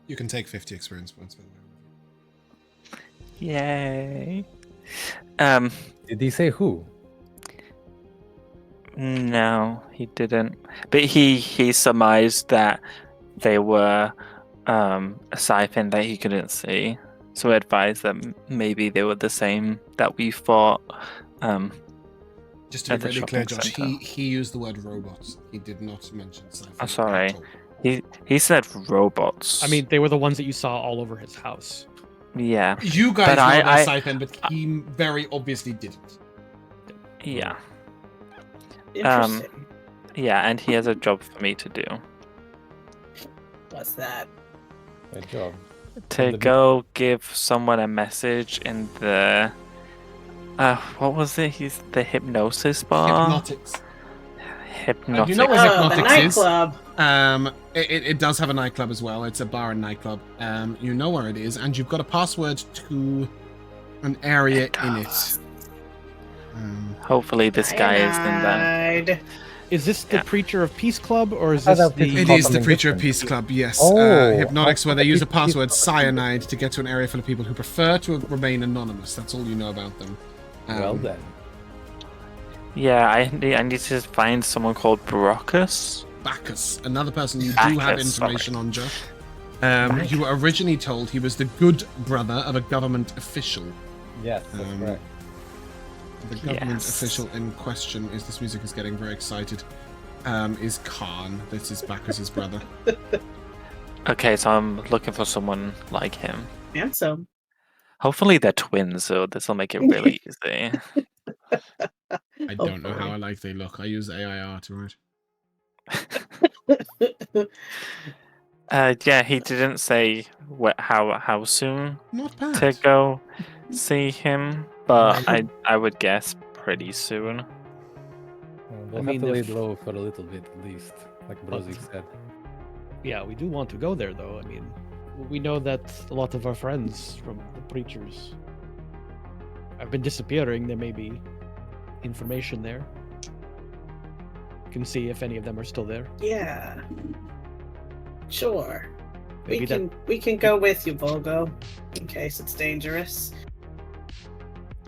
You can take 50 experience points, by the way. Yay! Did he say who? No, he didn't. But he surmised that they were a siphon that he couldn't see. So I advised that maybe they were the same that we fought. Just to At be the really clear, shopping Josh, centre. he used the word robots. He did not mention Cypher. I'm sorry. at all. He said robots. I mean, they were the ones that you saw all over his house. yeah, You guys But know I- they're Siphon, but he very obviously didn't. yeah, Interesting. yeah, and he has a job for me to do. What's that? Good job. To go give someone a message in the what was it? He's the hypnosis bar. Hypnotics. Hypnotic. You know what Oh, the Hypnotics is? nightclub. It does have a nightclub as well. It's a bar and nightclub. You know where it is, and you've got a password to an area in it. Hopefully, this guy is in that. Cyanide. Is this the Yeah. Preacher of Peace Club, or is I this thought this the? It called is the something Preacher of different. Peace Club, yes. Oh, Hypnotics, where they use a Peace Club. password cyanide to get to an area full of people who prefer to remain anonymous. That's all you know about them. Well then. Yeah, I need to find someone called Brockus. Bacchus, another person you do have Bacchus, information on, Josh. You were originally told he was the good brother of a government official. Yes, that's Um, correct. The government Yes. official in question is this music is getting very excited. Is Khan. This is Bacchus's brother. Okay, so I'm looking for someone like him. Handsome. Hopefully, they're twins, so this will make it really easy. I don't know how alike they look. I use AIR to write. Yeah, he didn't say how soon Not bad. to go see him, but I would guess pretty soon. We'll have to lay low for a little bit at least, like Brozzig said. Yeah, we do want to go there, though. I mean, we know that a lot of our friends from the preachers have been disappearing. There may be information there. Can see if any of them are still there. Yeah. Sure. Maybe we can go with you, Vulgo, in case it's dangerous.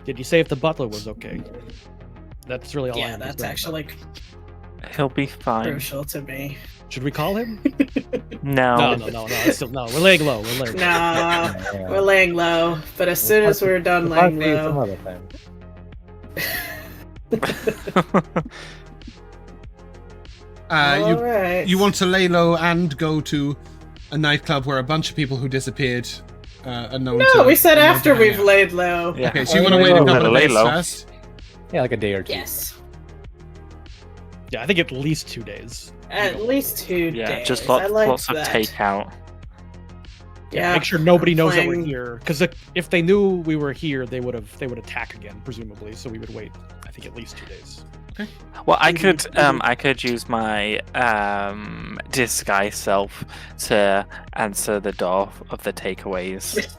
Did you say if the butler was okay? That's really all I Yeah, understand. that's actually He'll be fine. crucial to me. Should we call him? No. No. Still, no, we're laying low. We're laying low. No, we're laying low. But as soon as we're done laying Some low, other time. Alright. You want to lay low and go to a nightclub where a bunch of people who disappeared are known to... No, we said are known after to hang we've out. laid low. Yeah. Okay, so you want to wait a couple of Lay days low. first? Yeah, like a day or two. Yes. Yeah, I think at least 2 days. At least 2 Yeah, days. just I like lots of that. takeout. Yeah. Make sure nobody I'm knows that playing- we're here. Because if they knew we were here, they would attack again, presumably. So we would wait. I think at least 2 days. Well, I could use my disguise self to answer the door of the takeaways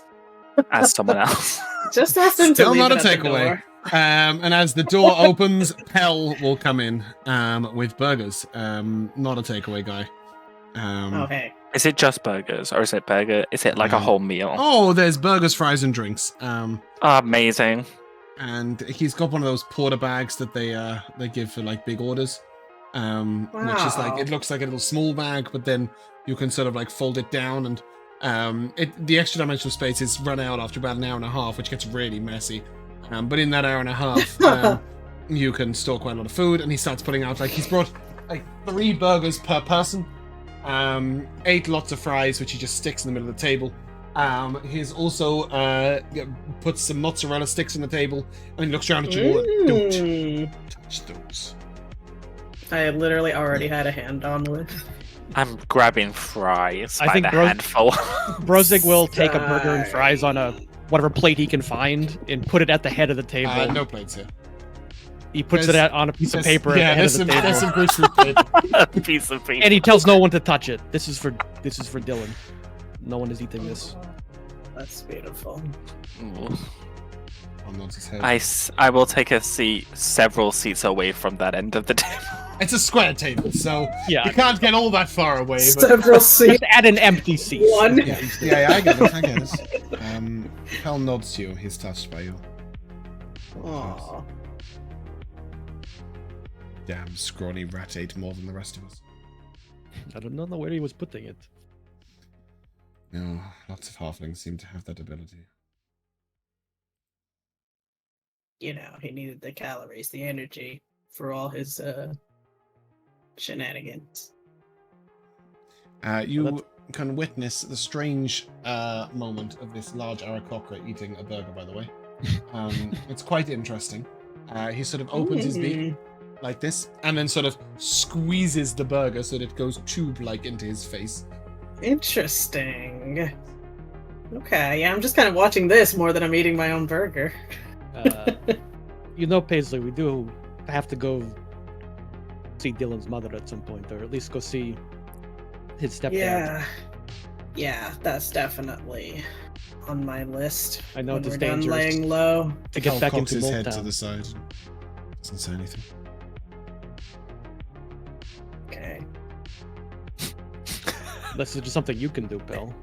as someone else. Just ask them Still to leave not a it at the takeaway. door. And as the door opens, Pell will come in with burgers. Not a takeaway guy. Okay. Is it just burgers, or is it burger? Is it like a whole meal? Oh, there's burgers, fries, and drinks. Amazing. And he's got one of those porter bags that they give for like big orders. Which is like, Wow. it looks like a little small bag, but then you can sort of like fold it down, and the extra dimensional space is run out after about an hour and a half, which gets really messy. But in that hour and a half, you can store quite a lot of food, and he starts putting out, like, he's brought like 3 burgers per person, 8 lots of fries, which he just sticks in the middle of the table. He's also put some mozzarella sticks on the table, and he looks around at you and don't touch those. I literally already had a hand on with. I'm grabbing fries I by think the Bro- handful. Brozzig will take a burger and fries on a whatever plate he can find and put it at the head of the table. No plates here. He puts There's- it on a piece of There's- paper Yeah, at the there's head some, of the there's table. some grease fruit paper. A piece of paper. And he tells no one to touch it. This is for Dylan. No one is eating this. That's beautiful. Ooh. Paul nods his head. I will take a seat several seats away from that end of the table. It's a square table, so Yeah. you can't get all that far away. But Several seats. Just add an empty seat. One. yeah, I get it. I get it. Pell nods to you. He's touched by you. Aw. Damn, scrawny rat ate more than the rest of us. I don't know where he was putting it. No, lots of halflings seem to have that ability. You know, he needed the calories, the energy for all his shenanigans. You can witness the strange moment of this large Aarakocra eating a burger, by the way. It's quite interesting. He sort of opens his beak like this, and then sort of squeezes the burger so that it goes tube-like into his face. Interesting. Okay, yeah, I'm just kind of watching this more than I'm eating my own burger. You know, Paisley, we do have to go see Dylan's mother at some point, or at least go see his stepdad. Yeah, that's definitely on my list. I know when it's we're done dangerous laying low. to get Pell back cocks into his head to Moldtown. the side. Doesn't say anything. Okay. This is just something you can do, Bill.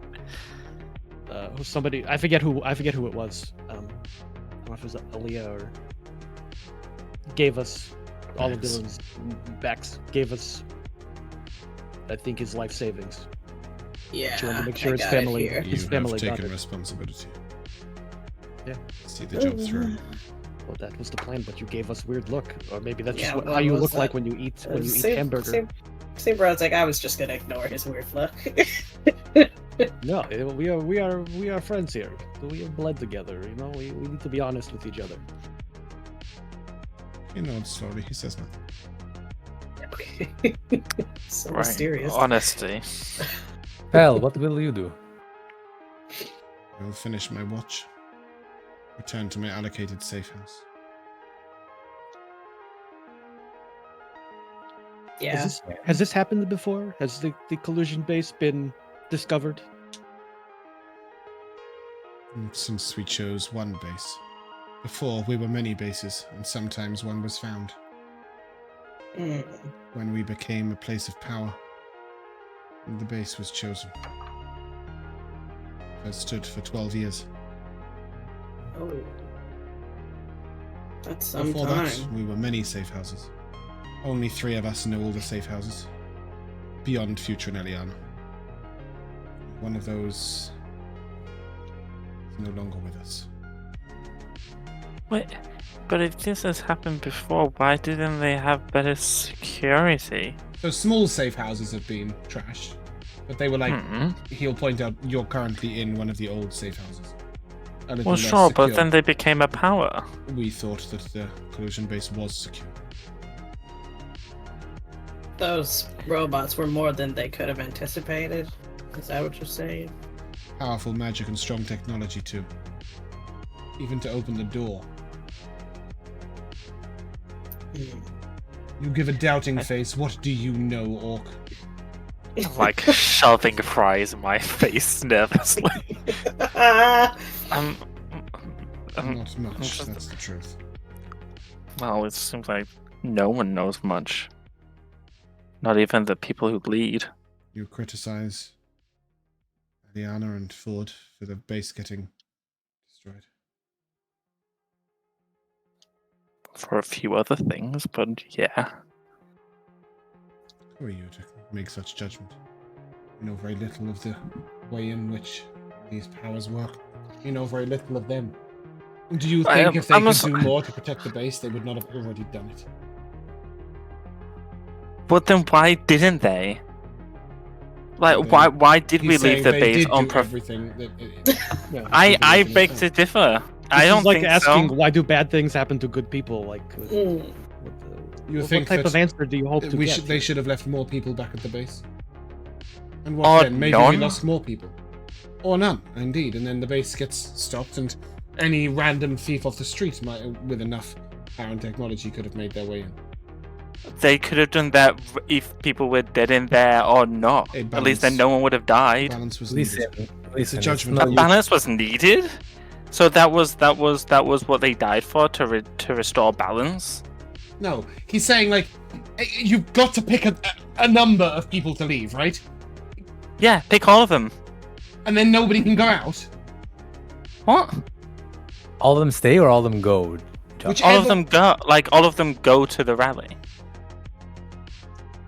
Somebody, I forget who it was. I don't know if it was Aaliyah or gave us all of Bex. Dylan's Bex gave us, I think, his life savings. Yeah. She wanted to make sure I his got it family- here. You His family have got taken it. responsibility. Yeah. See the job through. Well, that was the plan, but you gave us weird look, or maybe that's Yeah, just what how you was look like that? when you eat hamburger. See, Brozzig, I was just gonna ignore his weird look. No, we are friends here. We have bled together. You know, we need to be honest with each other. He nods slowly. He says nothing. So Right. mysterious. Honesty. Pell, what will you do? I will finish my watch. Return to my allocated safe house. Yeah. Has this happened before? Has the collusion base been discovered? Since we chose one base. Before, we were many bases, and sometimes one was found. When we became a place of power, the base was chosen. It stood for 12 years. Oh. That's some Before time. that, we were many safe houses. Only 3 of us know all the safe houses. Beyond Future and Eliana. One of those is no longer with us. Wait, but if this has happened before, why didn't they have better security? So small safe houses have been trashed, but they were like, he'll point out, you're currently in one of the old safe houses. A little Well, less sure, but secure. then they became a power. We thought that the collusion base was secure. Those robots were more than they could have anticipated. Is that what you're saying? Powerful magic and strong technology too. Even to open the door. You give a doubting face. What do you know, Orc? Like shoving fries in my face nervously. Not much, that's the truth. Well, it seems like no one knows much. Not even the people who lead. You criticize Eliana and Ford for the base getting destroyed. For a few other things, but yeah. Who are you to make such judgment? You know very little of the way in which these powers work. You know very little of them. Do you think if they could do more to protect the base, they would not have already done it? But then why didn't they? Like, why did we leave the base on everything? I beg to differ. I don't like think asking so. why do bad things happen to good people? Like, You think what type that of answer do you hope to get? They should have left more people back at the base. And what then? Maybe we lost more people, or none, indeed. And then the base gets stopped, and any random thief off the street might, with enough power and technology, could have made their way in. They could have done that if people were dead in there or not. At least then no one would have died. Balance was Listen, It's a judgment. A balance was needed. So that was what they died for, to restore balance. No, he's saying like you've got to pick a number of people to leave, right? Yeah, pick all of them. And then nobody can go out. What? All of them stay or all of them go? All of them go. Like all of them go to the rally.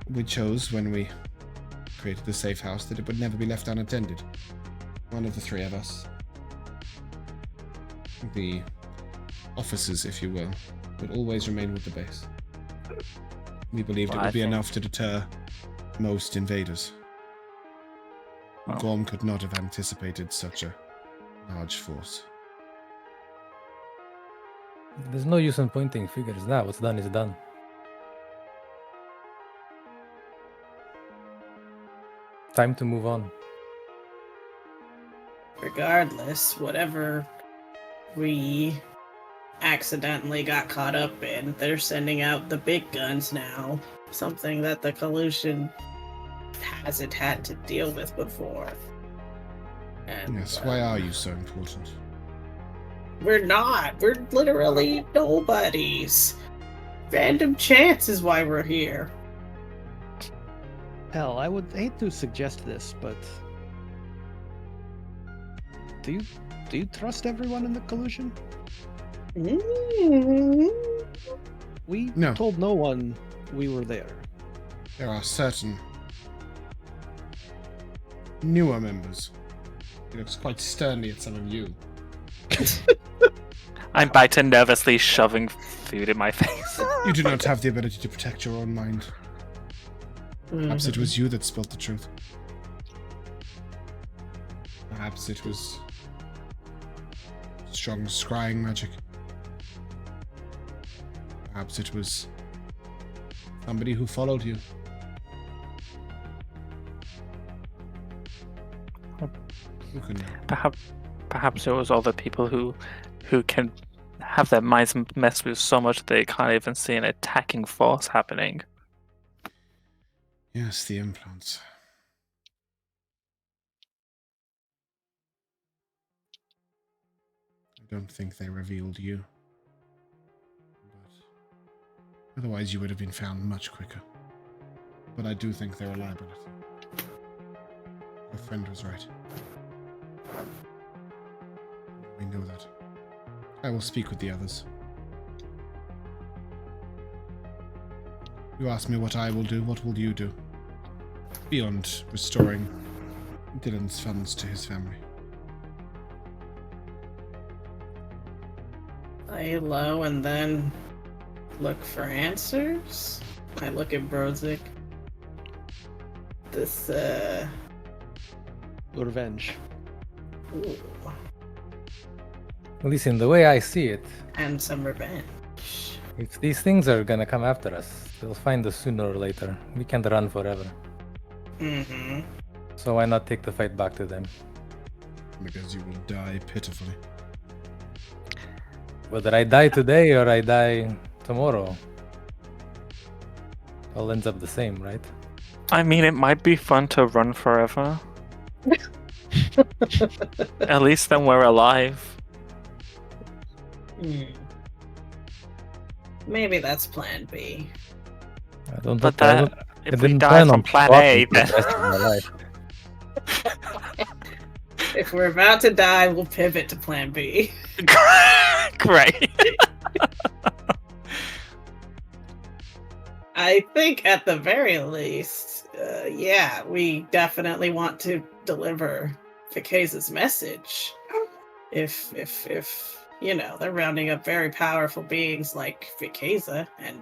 We chose when we created the safe house that it would never be left unattended. One of the 3 of us, the officers, if you will, would always remain with the base. We believed it would be enough to deter most invaders. Gorm could not have anticipated such a large force. There's no use in pointing fingers now. What's done is done. Time to move on. Regardless, whatever we accidentally got caught up in, they're sending out the big guns now. Something that the collusion hasn't had to deal with before. And, Yes, why are you so important? We're not. We're literally nobodies. Random chance is why we're here. Hell, I would hate to suggest this, but do you trust everyone in the collusion? We told no one we were there. There are certain newer members. He looks quite sternly at some of you. I'm back to nervously shoving food in my face. You do not have the ability to protect your own mind. Perhaps it was you that spilt the truth. Perhaps it was strong scrying magic. Perhaps it was somebody who followed you. Who can know? Perhaps it was all the people who can have their minds messed with so much they can't even see an attacking force happening. Yes, the implants. I don't think they revealed you. But otherwise, you would have been found much quicker. But I do think they're a liability. Your friend was right. We know that. I will speak with the others. You asked me what I will do. What will you do? Beyond restoring Dylan's funds to his family. Lay low and then look for answers. I look at Brozzig. This, Revenge. ooh, At least in the way I see it, and some revenge. if these things are gonna come after us, they'll find us sooner or later. We can't run forever. Mm-hmm. So why not take the fight back to them? Because you will die pitifully. Whether I die today or I die tomorrow, all ends up the same, right? I mean, it might be fun to run forever. At least then we're alive. Maybe that's plan B. I don't. But I don't- if I we didn't die plan from on plan walking A, for the then rest of my life. If we're about to die, we'll pivot to plan B. great. I think at the very least, yeah, we definitely want to deliver Fikaza's message. If you know, they're rounding up very powerful beings like Fikaza, and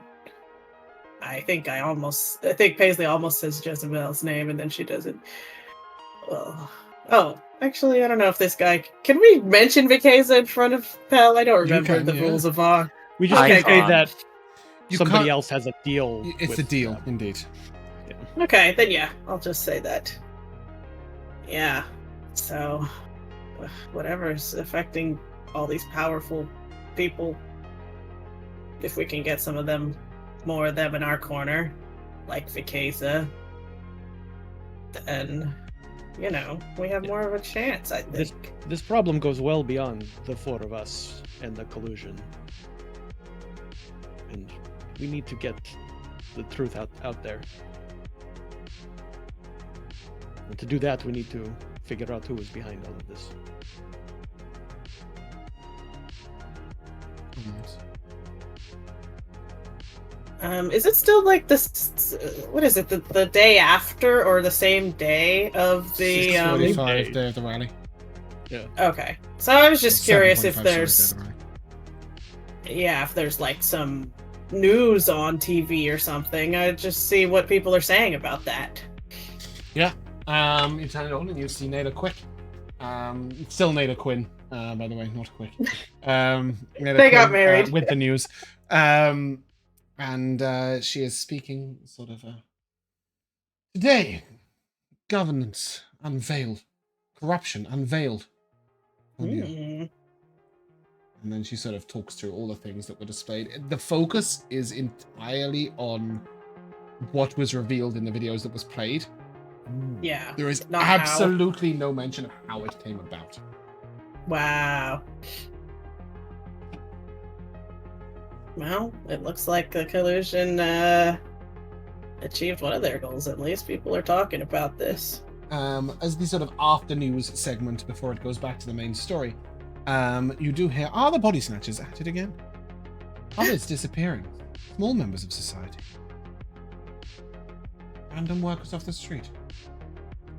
I think Paisley almost says Jezebel's name, and then she doesn't. Well, oh, actually, I don't know if this guy. Can we mention Fikaza in front of Pell? I don't remember can, the yeah. rules of law. We just Okay, can't say good. that You somebody can't- else has a deal. It's with a deal, them. indeed. Okay, then yeah, I'll just say that. Yeah, so whatever's affecting all these powerful people, if we can get more of them in our corner, like Fikaza, then, you know, we have more of a chance, I think. This problem goes well beyond the four of us and the collusion. And we need to get the truth out there. And to do that, we need to figure out who is behind all of this. Is it still like this? What is it? The day after or the same day of the? 6:45 day of the rally. Okay, so I was just curious if 7:45, sorry, there's, day of the rally. yeah, if there's like some news on TV or something. I'd just see what people are saying about that. Yeah. You turn it on and you see Nada Quick. Still Nada Quinn, by the way, not Quick. Nada They got Quinn, married. with the news. And she is speaking sort of today, governance unveiled, corruption unveiled. Hmm. And then she sort of talks through all the things that were displayed. The focus is entirely on what was revealed in the videos that was played. Yeah. There is Not how. absolutely no mention of how it came about. Wow. Well, it looks like the collusion achieved one of their goals. At least people are talking about this. As the sort of after news segment before it goes back to the main story, you do hear, are the body snatchers at it again? Others disappearing. Small members of society. Random workers off the street.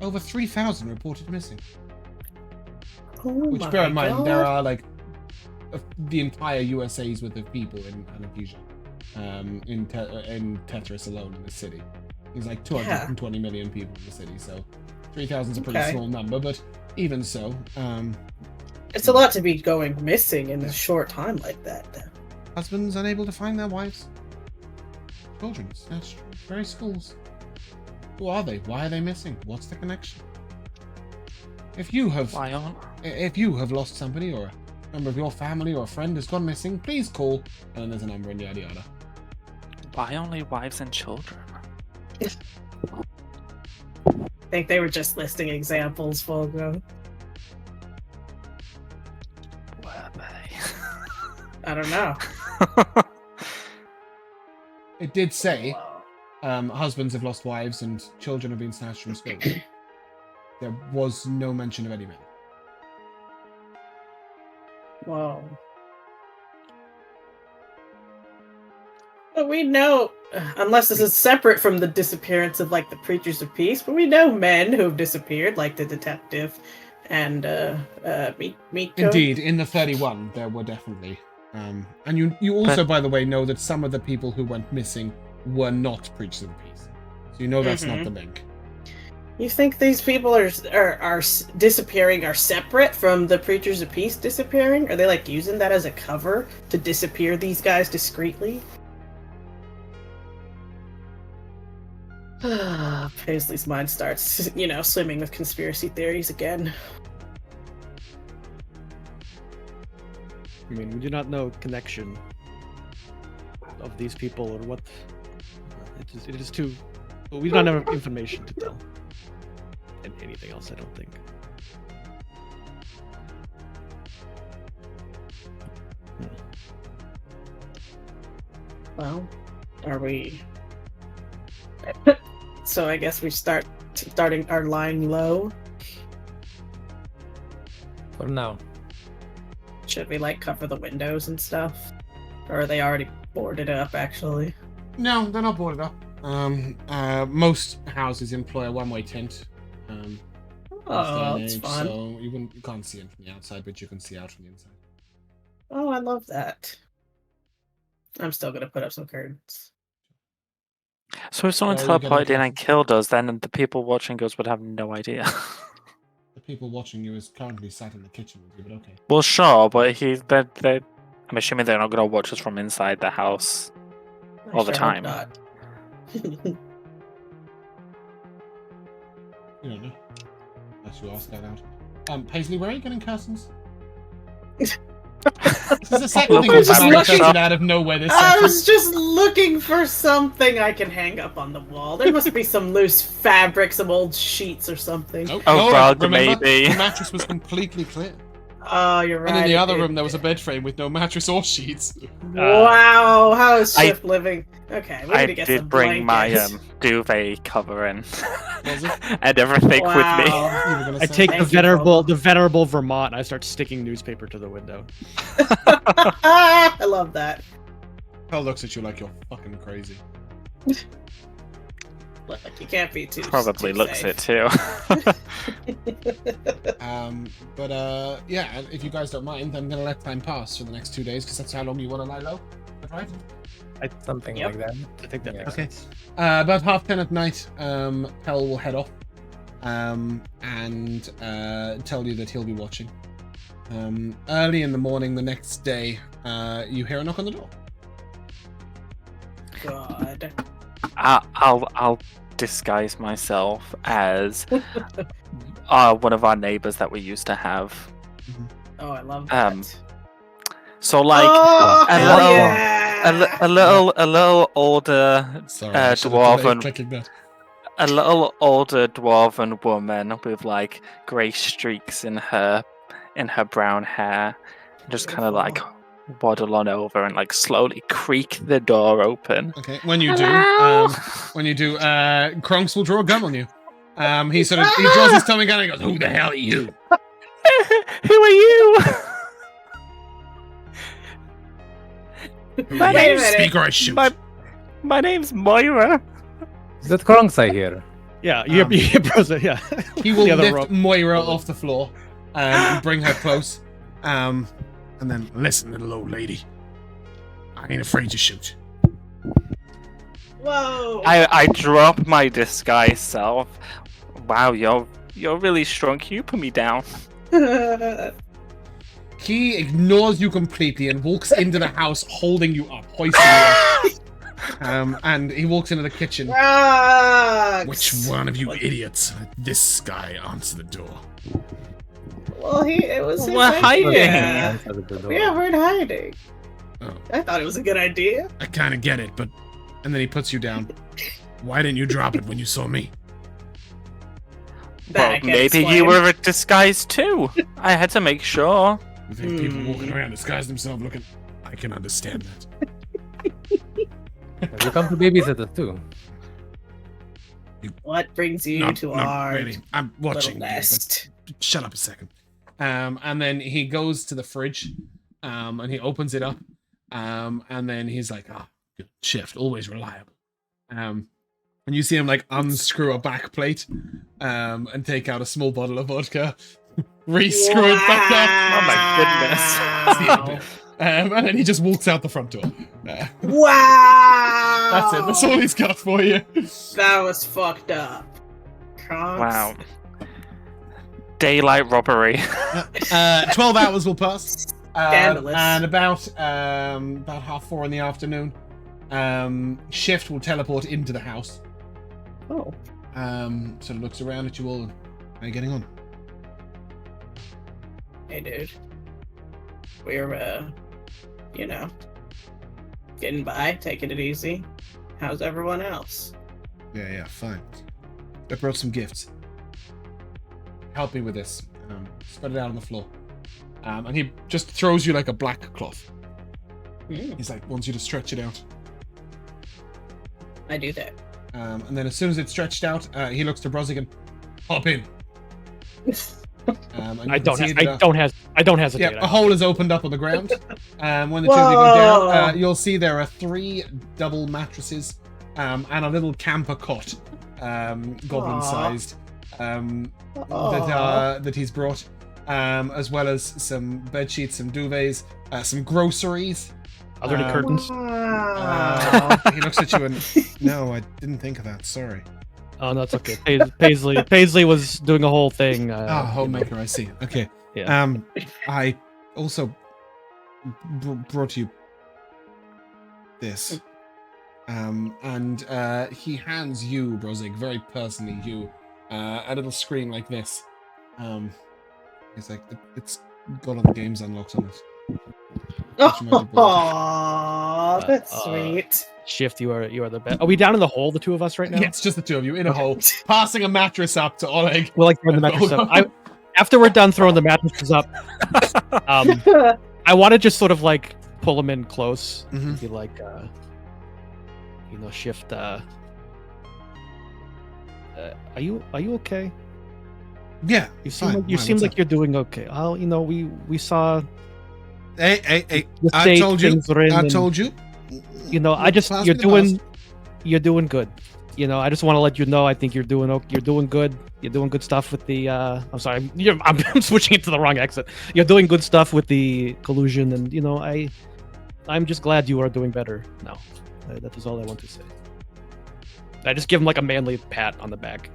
Over 3,000 reported missing. Oh Which, my bear in mind, God. there are like the entire USA's worth of people in Anastasia, in Tetris alone in the city. There's like 220 million people in the city, so 3,000 is a pretty Okay. small number, but even so, It's a lot to be going missing in a short time like that. husbands unable to find their wives, children snatched from very schools. Who are they? Why are they missing? What's the connection? If you have lost somebody, or a member of your family or a friend has gone missing, please call. And then there's a number and yada yada. Why only wives and children? I think they were just listing examples, Vulgo. What are they? I don't know. It did say husbands have lost wives and children have been snatched from schools. There was no mention of any men. Whoa. But we know, unless this is separate from the disappearance of like the Preachers of Peace, but we know men who've disappeared, like the detective and Miko. Indeed, in the 31, there were definitely. And you also, by the way, know that some of the people who went missing were not Preachers of Peace. So you know that's not the link. You think these people are disappearing are separate from the Preachers of Peace disappearing? Are they like using that as a cover to disappear these guys discreetly? Paisley's mind starts, swimming with conspiracy theories again. I mean, we do not know connection of these people or what. It is too. We don't have information to tell. And anything else, I don't think. Well, are we? So I guess we starting our line low. For now. Should we cover the windows and stuff, or are they already boarded up? Actually, No, they're not boarded up. Most houses employ a one-way tint. that's fun. So you can't see in from the outside, but you can see out from the inside. Oh, I love that. I'm still gonna put up some curtains. So if someone Oh, you're teleported gonna- in and killed us, then the people watching us would have no idea. The people watching you is currently sat in the kitchen with you, but okay. Well, sure, but I'm assuming they're not going to watch us from inside the house I all the sure hope time. not. You don't know. Unless you ask that out. Paisley, where are you getting curtains? This is the second thing Look, that's I'm curtains looking- out of nowhere this I session. was just looking for something I can hang up on the wall. There must be some loose fabric, some old sheets or something. Nope. Oh, No, rug, remember, maybe. the mattress was completely clear. Oh, you're right. And in the other it- room, there was a bed frame with no mattress or sheets. Wow, how is Shift living? Okay, we need I to get did some bring my blankets. duvet cover in Was it? and everything with me. Wow. You were gonna I say- take Thank you, the venerable Vermont and I start sticking newspaper to the window. I love that. Pearl looks at you like you're fucking crazy. Look, you can't be too. Probably too looks safe. it too. Yeah, if you guys don't mind, I'm gonna let time pass for the next 2 days because that's how long you want to lie low. Is that right? Something Yep. like that. I think that Yeah. makes Okay. sense. About 10:30 at night, Pell will head off and tell you that he'll be watching. Early in the morning the next day, you hear a knock on the door. God. I'll disguise myself as one of our neighbors that we used to have. Oh, I love that. So like oh, a hell little- yeah! a little older Sorry, I should have dwarven delayed clicking that. a little older dwarven woman with like grey streaks in her brown hair, just kind of like waddle on over and like slowly creak the door open. Okay, when you Hello? do, Kronks will draw a gun on you. He draws his tummy gun and he goes, "Who the hell are you?" Who are you? My Wait a name's minute. Speak or I shoot. my name's Moira. Is that Krongs I hear? Yeah, yeah, yeah. He will The other lift rope. Moira off the floor and bring her close. And then, listen, little old lady. I ain't afraid to shoot. Whoa! I drop my disguise self. Wow, you're really strong. Can you put me down? He ignores you completely and walks into the house holding you up, hoisting you up. And he walks into the kitchen. Rocks! Which one of you idiots? This guy answer the door. Well, it was his We're hiding. idea. Yeah. Yeah, we're in hiding. Oh, I thought it was a good idea. I kind of get it, but... And then he puts you down. Why didn't you drop it when you saw me? Well, maybe you were a disguise too. I had to make sure. You think people walking around disguise themselves looking? I can understand that. You come to babysitters too. What brings you to our really. I'm watching little nest? Shut up a second. And then he goes to the fridge, and he opens it up, and then he's like, good shift, always reliable. And you see him like unscrew a back plate, and take out a small bottle of vodka, re-screw it back up. Oh my goodness. And then he just walks out the front door. Wow! That's it. That's all he's got for you. That was fucked up. Kronks. Wow. Daylight robbery. 12 hours will pass. Scandalous. And about 4:30 in the afternoon, Shift will teleport into the house. Oh. Sort of looks around at you all. How are you getting on? Hey, dude. We're, getting by, taking it easy. How's everyone else? Yeah, fine. I brought some gifts. Help me with this. Spread it out on the floor. And he just throws you like a black cloth. He's like, wants you to stretch it out. I do that. And then as soon as it's stretched out, he looks to Brozzig and hop in. I don't hesitate. Yeah, a hole is opened up on the ground. When the two of you go down, you'll see there are 3 double mattresses and a little camper cot, goblin-sized, that he's brought, as well as some bed sheets, some duvets, some groceries. Are there any curtains? He looks at you and, no, I didn't think of that. Sorry. Oh, no, it's okay. Paisley was doing a whole thing. Homemaker, I see. Okay. Yeah. I also brought you this. And he hands you, Brozzig, very personally, a little screen like this. He's like, it's got all the games unlocked on it. Oh, that's sweet. Shift, you are the best. Are we down in the hole, the two of us right now? Yeah, it's just the two of you in a hole, passing a mattress up to Oleg. We're like throwing the mattress up. After we're done throwing the mattresses up, I want to just sort of like pull him in close. Mm-hmm. Be like, Shift. Are you okay? Yeah, you seem like you're doing okay. We saw. Hey! I told you. You're doing good. I just want to let you know. I think you're doing good. You're doing good stuff with the. I'm sorry. I'm switching it to the wrong accent. You're doing good stuff with the collusion, and I'm just glad you are doing better now. That is all I want to say. I just give him like a manly pat on the back,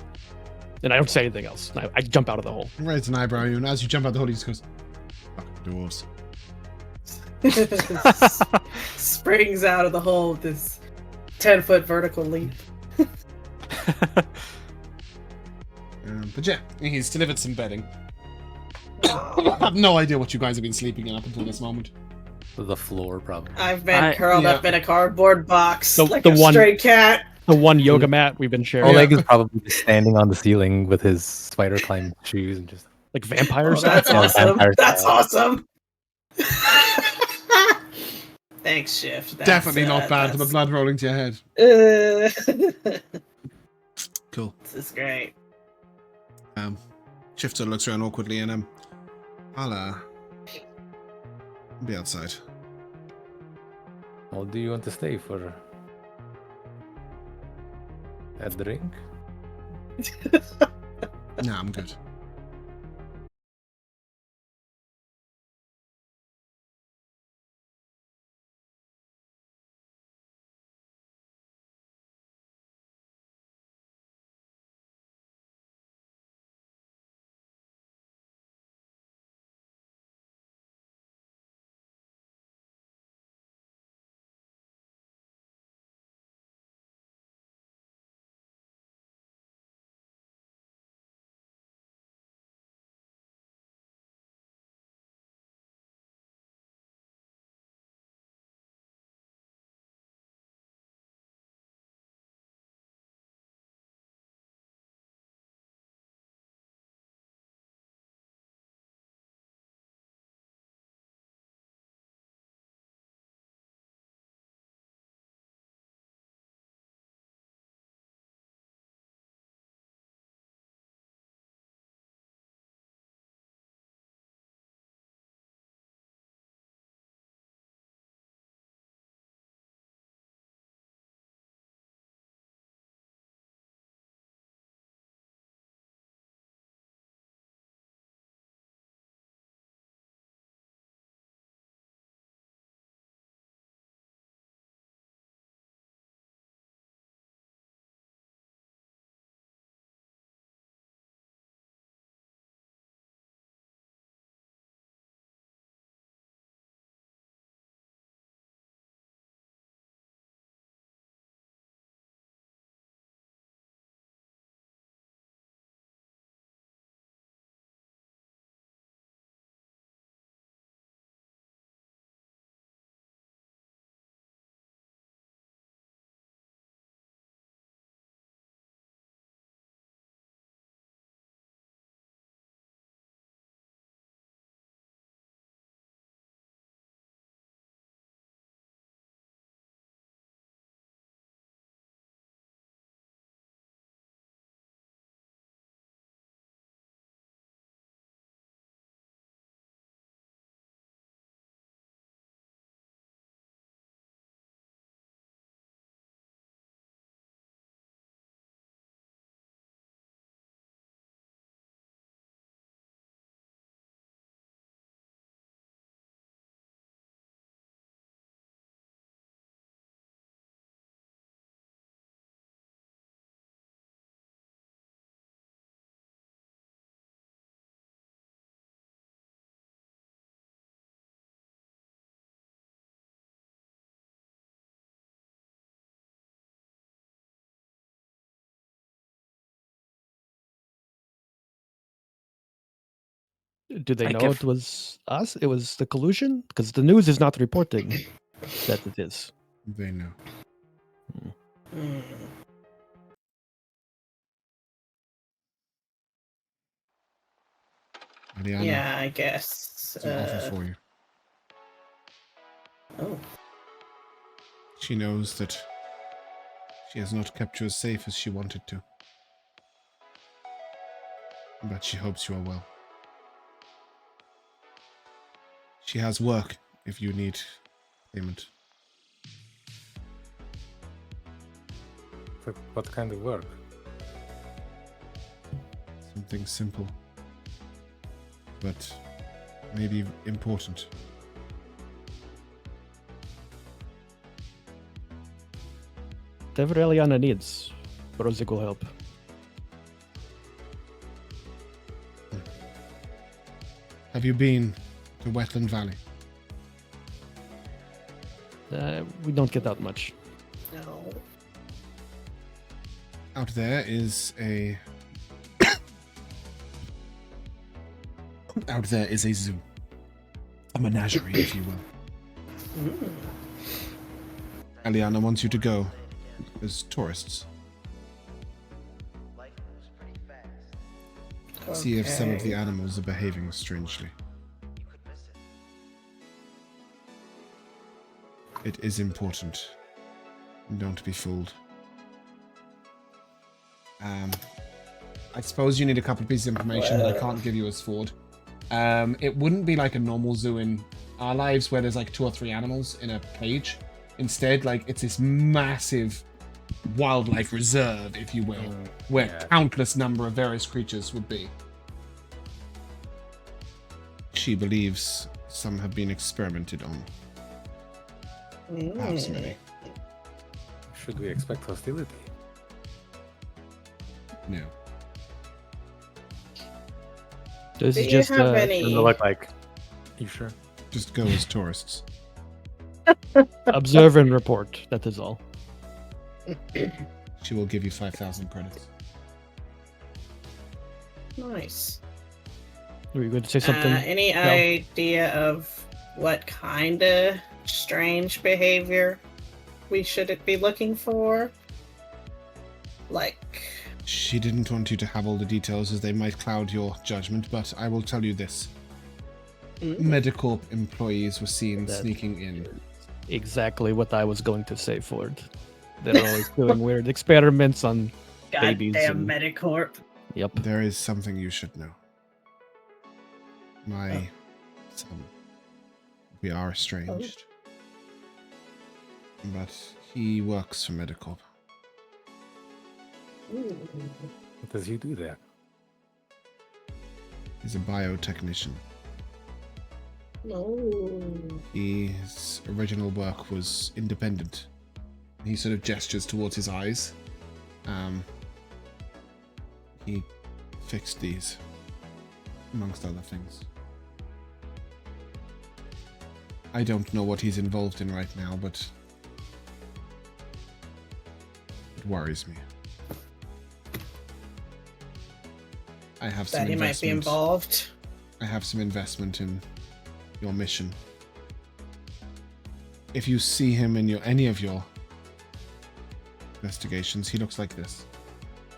and I don't say anything else. I jump out of the hole. Raise an eyebrow, and as you jump out the hole, he just goes, "Fucking dwarves." Springs out of the hole with this 10-foot vertical leap. But yeah, he's delivered some bedding. I have no idea what you guys have been sleeping in up until this moment. The floor, probably. I've been curled up in a cardboard box like the a one, stray cat. The one yoga mat we've been sharing. Oleg is probably just standing on the ceiling with his spider climb shoes and just like vampires. That's awesome. That's awesome. Thanks, Shift. Definitely not bad for the blood rolling to your head. Cool. This is great. Shifter looks around awkwardly and I'll be outside. Well, do you want to stay for a drink? Nah, I'm good. Do they I know give- it was us? It was the collusion? Because the news is not reporting that it is. They know. Hmm. Mariana, Yeah, I guess. it's an offer for you. Oh. She knows that she has not kept you as safe as she wanted to. But she hopes you are well. She has work if you need payment. What kind of work? Something simple, but maybe important. Whatever Eliana needs, Brozzig will help. Have you been to Wetland Valley? We don't get out much. No. Out there is a... Out there is a zoo. A menagerie, if you will. Mm. Eliana wants you to go as tourists. See if some of the Okay. animals are behaving strangely. It is important. Don't be fooled. I suppose you need a couple of pieces of information that I can't give you as Ford. It wouldn't be like a normal zoo in our lives where there's like 2 or 3 animals in a cage. Instead, like it's this massive wildlife reserve, if you will, where countless number of various creatures would be. She believes some have been experimented on. Perhaps many. Should we expect hostility? No. This Do is you just have any? Doesn't look like. You sure? Just go as tourists. observe and report. That is all. She will give you 5,000 credits. Nice. Were you going to say something? Any No. idea of what kind of strange behavior we should be looking for? Like, She didn't want you to have all the details as they might cloud your judgment, but I will tell you this. Medicorp employees were seen That- sneaking in. Exactly what I was going to say, Ford. They're always doing weird experiments on babies. goddamn and- Medicorp. Yep. There is something you should know. My son. We are estranged. But he works for Medicorp. What does he do there? He's a biotechnician. No. His original work was independent. He sort of gestures towards his eyes. He fixed these, amongst other things. I don't know what he's involved in right now, but it worries me. I have some That he might be investment. involved. I have some investment in your mission. If you see him in any of your investigations, he looks like this.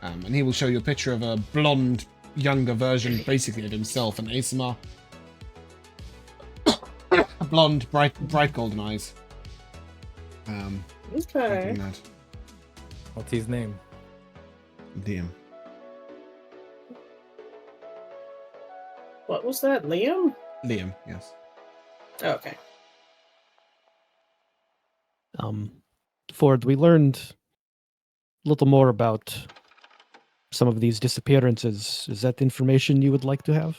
And he will show you a picture of a blonde, younger version, basically of himself, an ASMR. Blonde, bright golden eyes. Something Okay. like that. What's his name? Liam. What was that, Liam? Liam, yes. Okay. Ford, we learned a little more about some of these disappearances. Is that information you would like to have?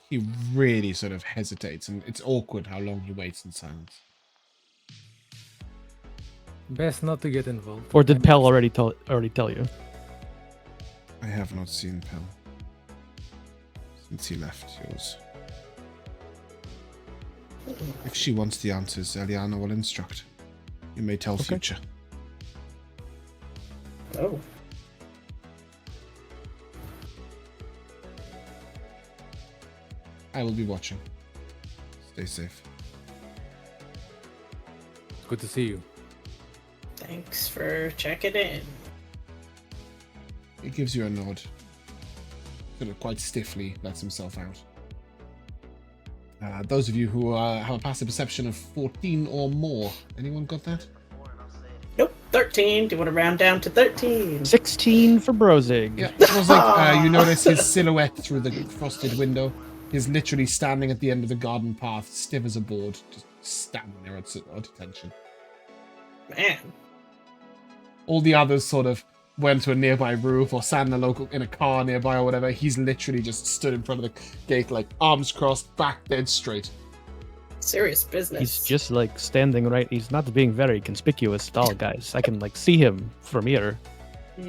He really sort of hesitates, and it's awkward how long he waits in silence. Best not to get involved. Or did Pell already tell you? I have not seen Pell since he left yours. If she wants the answers, Eliana will instruct. You may tell future. Oh. I will be watching. Stay safe. It's good to see you. Thanks for checking in. He gives you a nod. Sort of quite stiffly lets himself out. Those of you who have a passive perception of 14 or more, anyone got that? Nope, 13. Do you want to round down to 13? 16 for Brozzig. Yeah, it was like you notice his silhouette through the frosted window. He's literally standing at the end of the garden path, stiff as a board, just standing there at attention. Man. All the others sort of went to a nearby roof or sat in a car nearby or whatever. He's literally just stood in front of the gate, like arms crossed, back dead straight. Serious business. He's just like standing right. He's not being very conspicuous at all, guys. I can like see him from here. Tell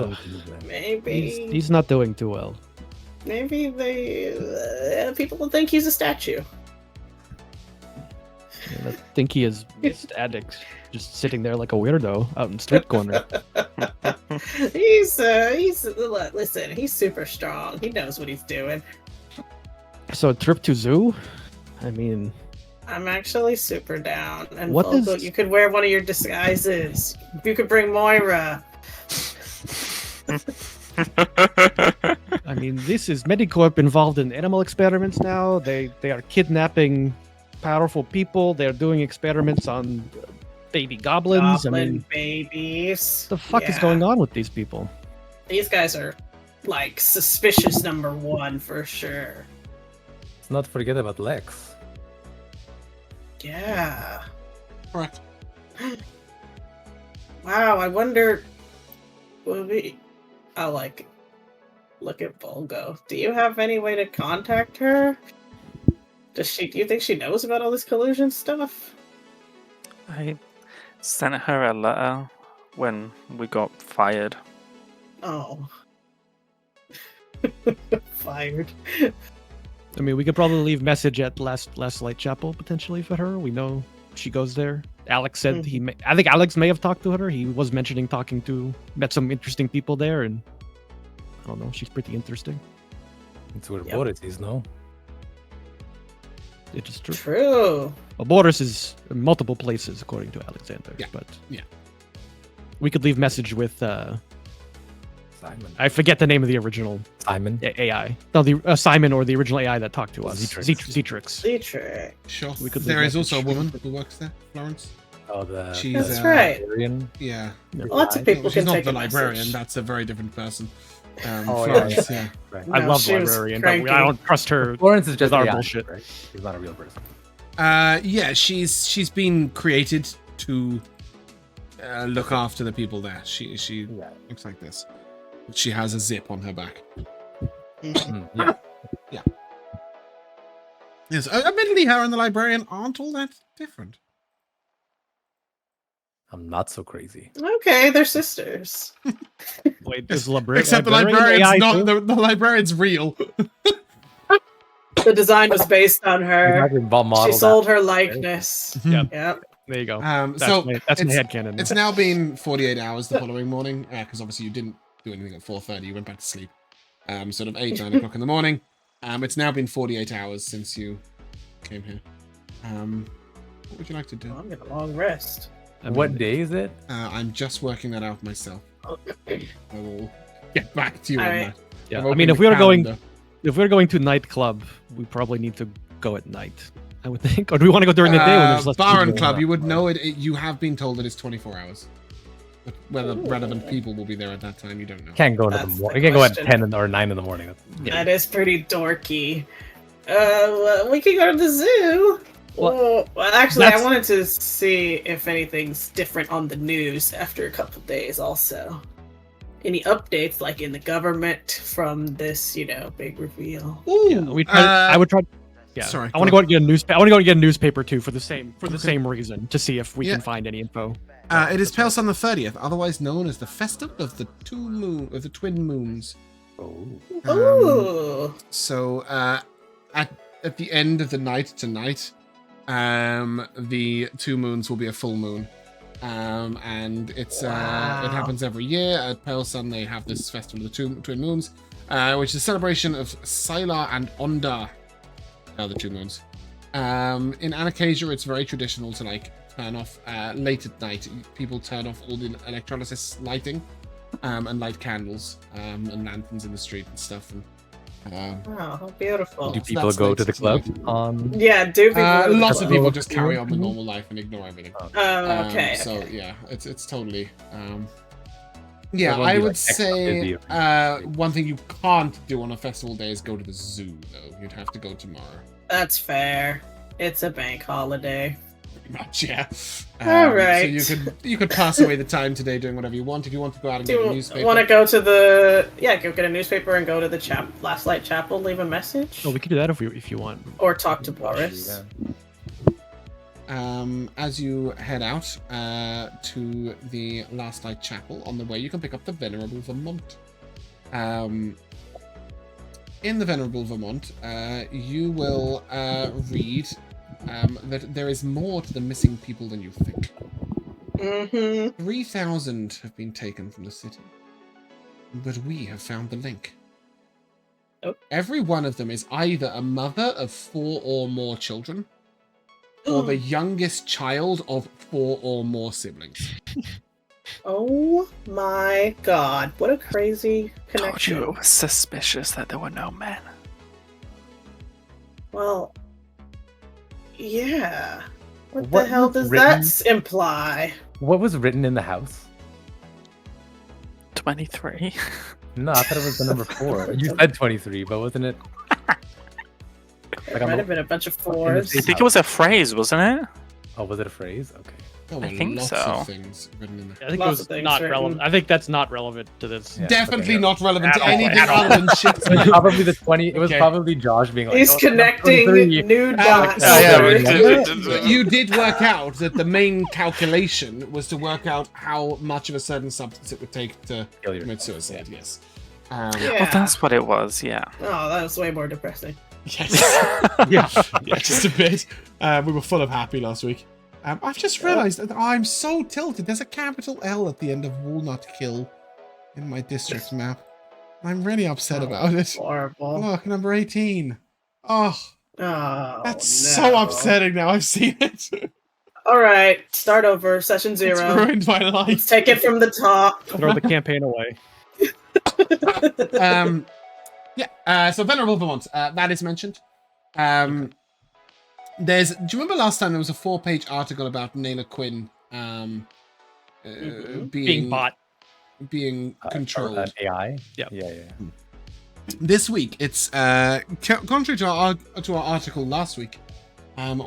him to do that. Maybe. He's not doing too well. Maybe people will think he's a statue. I think he is static, just sitting there like a weirdo out in the street corner. Listen, he's super strong. He knows what he's doing. So a trip to zoo? I mean, I'm actually super down. And what Vulgo, is... you could wear one of your disguises. You could bring Moira. I mean, this is Medicorp involved in animal experiments now. They are kidnapping powerful people. They're doing experiments on baby goblins. Goblin I mean, babies. what the fuck is going on with these people? These guys are like suspicious number one for sure. Let's not forget about Lex. Yeah. Correct. Wow, I wonder. I'll like look at Vulgo. Do you have any way to contact her? Do you think she knows about all this collusion stuff? I sent her a letter when we got fired. Oh. Fired. I mean, we could probably leave message at Last Light Chapel potentially for her. We know she goes there. Alex said I think Alex may have talked to her. He was mentioning met some interesting people there, and I don't know. She's pretty interesting. It's where Boris is, no? It is true. True. Well, Boris is in multiple places according to Alexander. Yeah. But yeah, we could leave message with Simon. I forget the name of the original Simon. AI. No, the Simon or the original AI that talked to us. Zetrix. Zetrix. sure. We could There leave is also a message. woman who works there, Florence. Oh, She's That's right. librarian. Yeah. Lots of people She's can not take the a librarian. message. That's a very different person. Oh, Florence, yeah. Right. I No, love she was librarian, but cranky. I don't trust her. Florence is just with our AI, bullshit. right? She's not a real person. Yeah, she's been created to look after the people there. She Yeah. looks like this. She has a zip on her back. Yeah. Yes, admittedly, her and the librarian aren't all that different. I'm not so crazy. Okay, they're sisters. Wait, is librarian Except the librarian librarian's AI not. too? The librarian's real. The design was based on her. She sold her likeness. Yep. Yep. There you go. So that's my it's- headcanon. It's now been 48 hours the following morning, because obviously you didn't do anything at 4:30. You went back to sleep. Sort of 8, 9 o'clock in the morning. It's now been 48 hours since you came here. What would you like to do? Well, I'm getting a long rest. What day is it? I'm just working that out myself. I will get back to you on Alright. that. Yeah, I'm I opening mean, if the we were going calendar. to nightclub, we probably need to go at night. I would think, or do we want to go during the day when there's less bar and people? club, you would know it. You have been told that it's 24 hours. But whether relevant people will be there at that time, you don't know. Can't go into That's the the morning. You can't go at question. 10 or 9 in the morning. That is pretty dorky. We could go to the zoo. Well, actually, I that's- wanted to see if anything's different on the news after a couple days. Also, any updates, like in the government, from this, big reveal? Ooh, Yeah, I would try. Yeah, sorry, I want to go go and get a newspaper. I want to go and get a newspaper too for the same reason to see if we Yeah. can find any info. It is Pelson the 30th, otherwise known as the Festival of the Twin Moons. Ooh. So at the end of the night tonight, the 2 moons will be a full moon. And it happens every year. At Pale Sun, they have this festival of the twin moons, which is a celebration of Sylar and Onda, the 2 moons. In Anacasia, it's very traditional to like turn off late at night. People turn off all the electrolysis lighting, and light candles, and lanterns in the street and stuff. And oh, how beautiful. Do people go to the club? Yeah, do people? Lots of people just carry on with normal life and ignore everything. Okay. So okay. yeah, it's totally. Yeah, I would say one thing you can't do on a festival day is go to the zoo, though. You'd have to go tomorrow. That's fair. It's a bank holiday. Pretty much, yeah. All right. So you could pass away the time today doing whatever you want. If you want to go out and get a newspaper. Want to go to go get a newspaper and go to the Last Light Chapel, leave a message? Oh, we could do that if you want. Or talk to Boris. As you head out to the Last Light Chapel, on the way you can pick up the Venerable Vermont. In the Venerable Vermont, you will read that there is more to the missing people than you think. 3,000 have been taken from the city, but we have found the link. Oh. Every one of them is either a mother of 4 or more children, or the youngest child of 4 or more siblings. Oh my god, what a crazy connection. Told you it was suspicious that there were no men. Well, yeah. What What the hell was does written- that imply? What was written in the house? 23. No, I thought it was the number 4. You said 23, but wasn't it? There on might the- have been a bunch of 4s. I think it was a phrase, wasn't it? Oh, was it a phrase? Okay. There were I think lots so. of things written in there. I think Lots it of was things not written. relevant. I think that's not relevant to this. Yeah, Definitely okay. not relevant to At all, anything at all. other than shit. It was probably the 20. It was Okay. probably Josh being like, He's "Oh, connecting 23." nude dots. You did work out that the main calculation was to work out how much of a certain substance it would take to Kill yourself. commit suicide. Yes. Yeah. Well, that's what it was, yeah. Oh, that was way more depressing. Yes. yeah, just a bit. We were full of happy last week. I've just realised that I'm so tilted. There's a capital L at the end of Walnut Kill in my district map. I'm really upset about it. Horrible. Look, number 18. Oh, Oh, that's so upsetting now I've seen it. All right, start over. Session 0. It's ruined my Let's life. take it from the top. Throw the campaign away. So Venerable Vermont, that is mentioned. Do you remember last time there was a 4-page article about Naylor Quinn Being bought. being controlled? An AI? Yep. Yeah. This week, it's contrary to our article last week.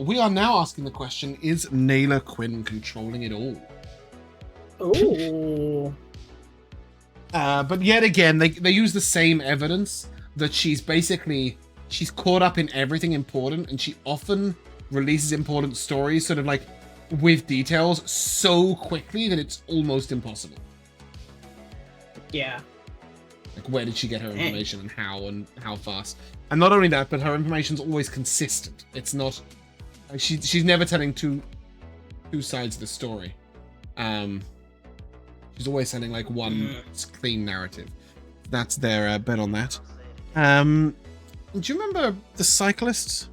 We are now asking the question: is Naylor Quinn controlling it all? Ooh. But yet again, they use the same evidence that she's caught up in everything important, and she often releases important stories sort of like with details so quickly that it's almost impossible. Yeah. Like, where did she get her information and how fast? And not only that, but her information's always consistent. It's not like she's never telling two sides of the story. She's always sending like one clean narrative. That's their bet on that. Do you remember the cyclists?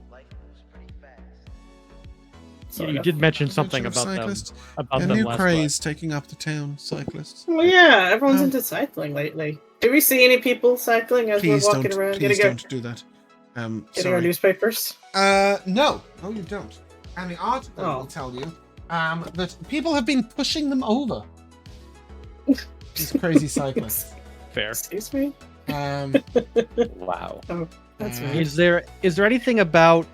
Yeah, you did mention something about them. About A them new last craze taking up the town. Cyclists. Well, yeah, everyone's into cycling lately. Do we see any people cycling as Please we're walking don't. around Please getting don't do that. our Sorry. newspapers? No, you don't. And the article will tell you that people have been pushing them over. These crazy cyclists. Fair. Excuse me? Wow. That's right. Is there anything about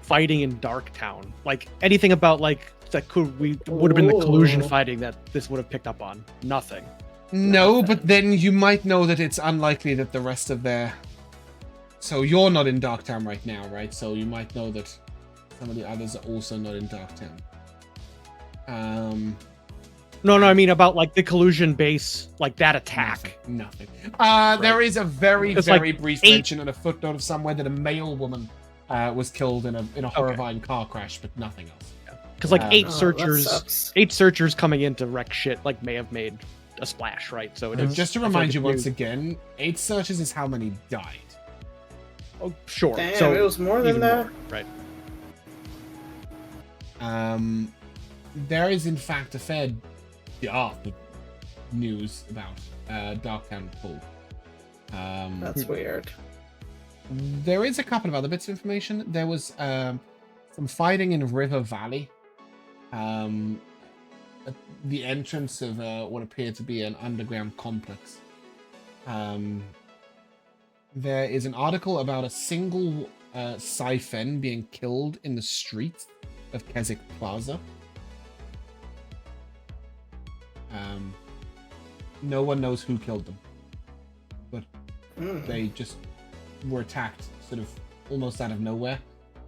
fighting in Darktown? Like anything about like that would have been the collusion Ooh. fighting that this would have picked up on? Nothing. No, but then you might know that it's unlikely that the rest of their... So you're not in Darktown right now, right? So you might know that some of the others are also not in Darktown. No, I mean about like the collusion base, like that attack. Nothing. There is a very It's like brief 8 mention and a footnote of somewhere that a male woman was killed in a horrifying car crash, but nothing else. Because like Oh, eight searchers coming in to wreck shit like may have made a splash, right? So it is, just to remind you once again, 8 searches is how many died. Oh, sure. Damn, so it was more than that. Right. There is in fact a fair dearth of news about Darktown Pool. That's weird. There is a couple of other bits of information. There was some fighting in River Valley. At the entrance of what appeared to be an underground complex. There is an article about a single Siphon being killed in the streets of Keswick Plaza. No one knows who killed them, but they just were attacked sort of almost out of nowhere.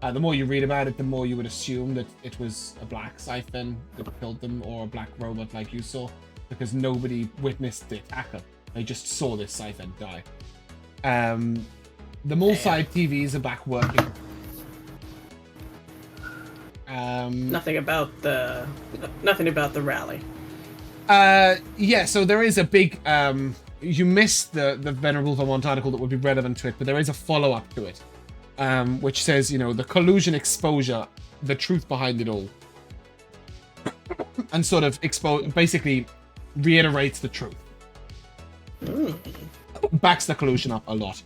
The more you read about it, the more you would assume that it was a black Siphon that killed them, or a black robot like you saw, because nobody witnessed the attacker. They just saw this Siphon die. The mall side TVs are back working. Nothing about the rally. Yeah, so there is a big you missed the Venerable Vermont article that would be relevant to it, but there is a follow-up to it, which says, you know, the collusion exposure, the truth behind it all, and sort of basically reiterates the truth. Backs the collusion up a lot.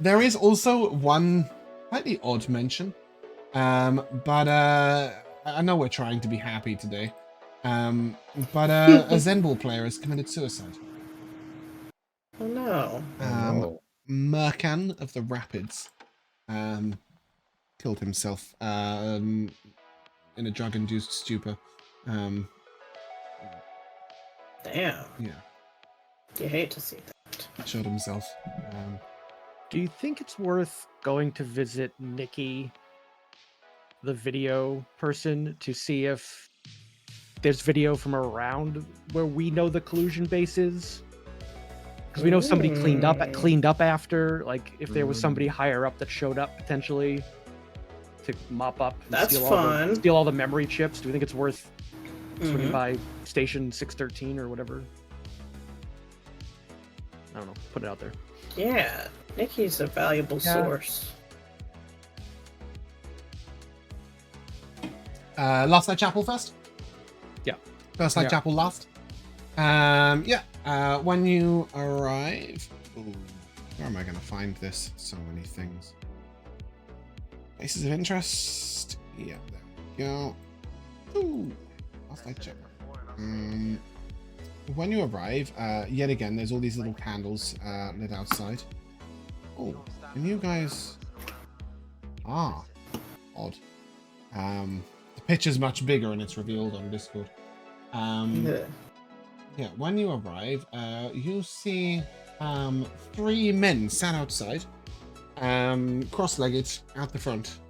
There is also one slightly odd mention, but I know we're trying to be happy today. But a Zenball player has committed suicide. Oh no. Mercan of the Rapids killed himself in a drug-induced stupor. Damn. Yeah. You hate to see that. Shot himself. Do you think it's worth going to visit Nikki, the video person, to see if there's video from around where we know the collusion base is? Because we know somebody cleaned up after, like if there was somebody higher up that showed up potentially to mop up and That's steal steal all the memory chips. Do you think it's worth swinging by station 613 or whatever? I don't know. Put it out there. Yeah, Nikki's a valuable source. Last Night Chapel first? Yeah. First Night Chapel last? When you arrive... Ooh, where am I going to find this? So many things. Places of interest? Yeah, there we go. Ooh, Last Night Chapel. When you arrive, yet again, there's all these little candles lit outside. Oh, can you guys... Ah, odd. The picture's much bigger and it's revealed on Discord. Yeah, when you arrive, you see 3 men sat outside, cross-legged, out the front.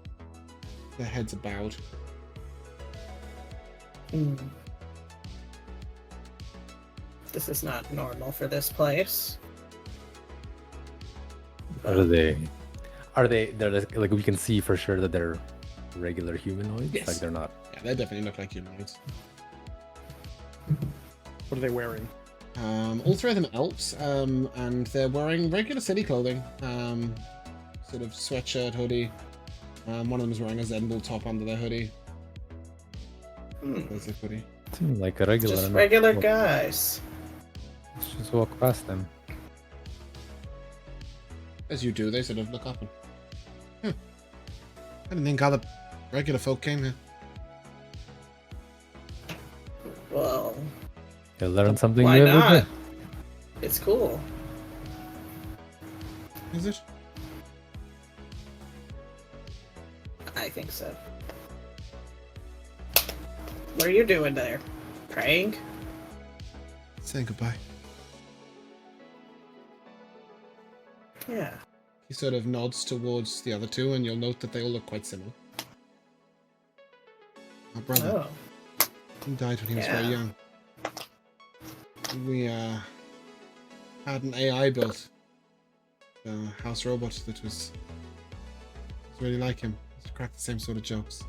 Their heads are bowed. This is not normal for this place. Are they? They're like we can see for sure that they're regular humanoids. Yes. Like they're not. Yeah, they definitely look like humanoids. What are they wearing? All 3 of them are elves, and they're wearing regular city clothing. Sort of sweatshirt, hoodie. One of them is wearing a Zenball top under their hoodie. There's a hoodie. Seem like a regular. Just regular guys. Let's just walk past them. As you do, they sort of look up and... I didn't think other regular folk came here. Well, You'll learn something why new every not? day. It's cool. Is it? I think so. What are you doing there? Praying? Saying goodbye. Yeah. He sort of nods towards the other 2, and you'll note that they all look quite similar. My brother. Oh. He died when he was very young. We had an AI built, a house robot that was It's really like him. He's cracked the same sort of jokes.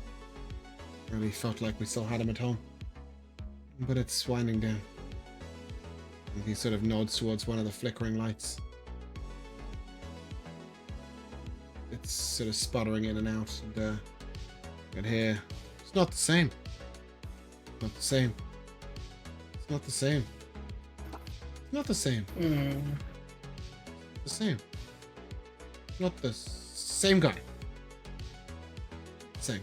Really felt like we still had him at home. But it's winding down. And he sort of nods towards one of the flickering lights. It's sort of sputtering in and out, and you can hear, it's not the same. Not the same. It's not the same. It's not the same. The same. Not the same guy. Same.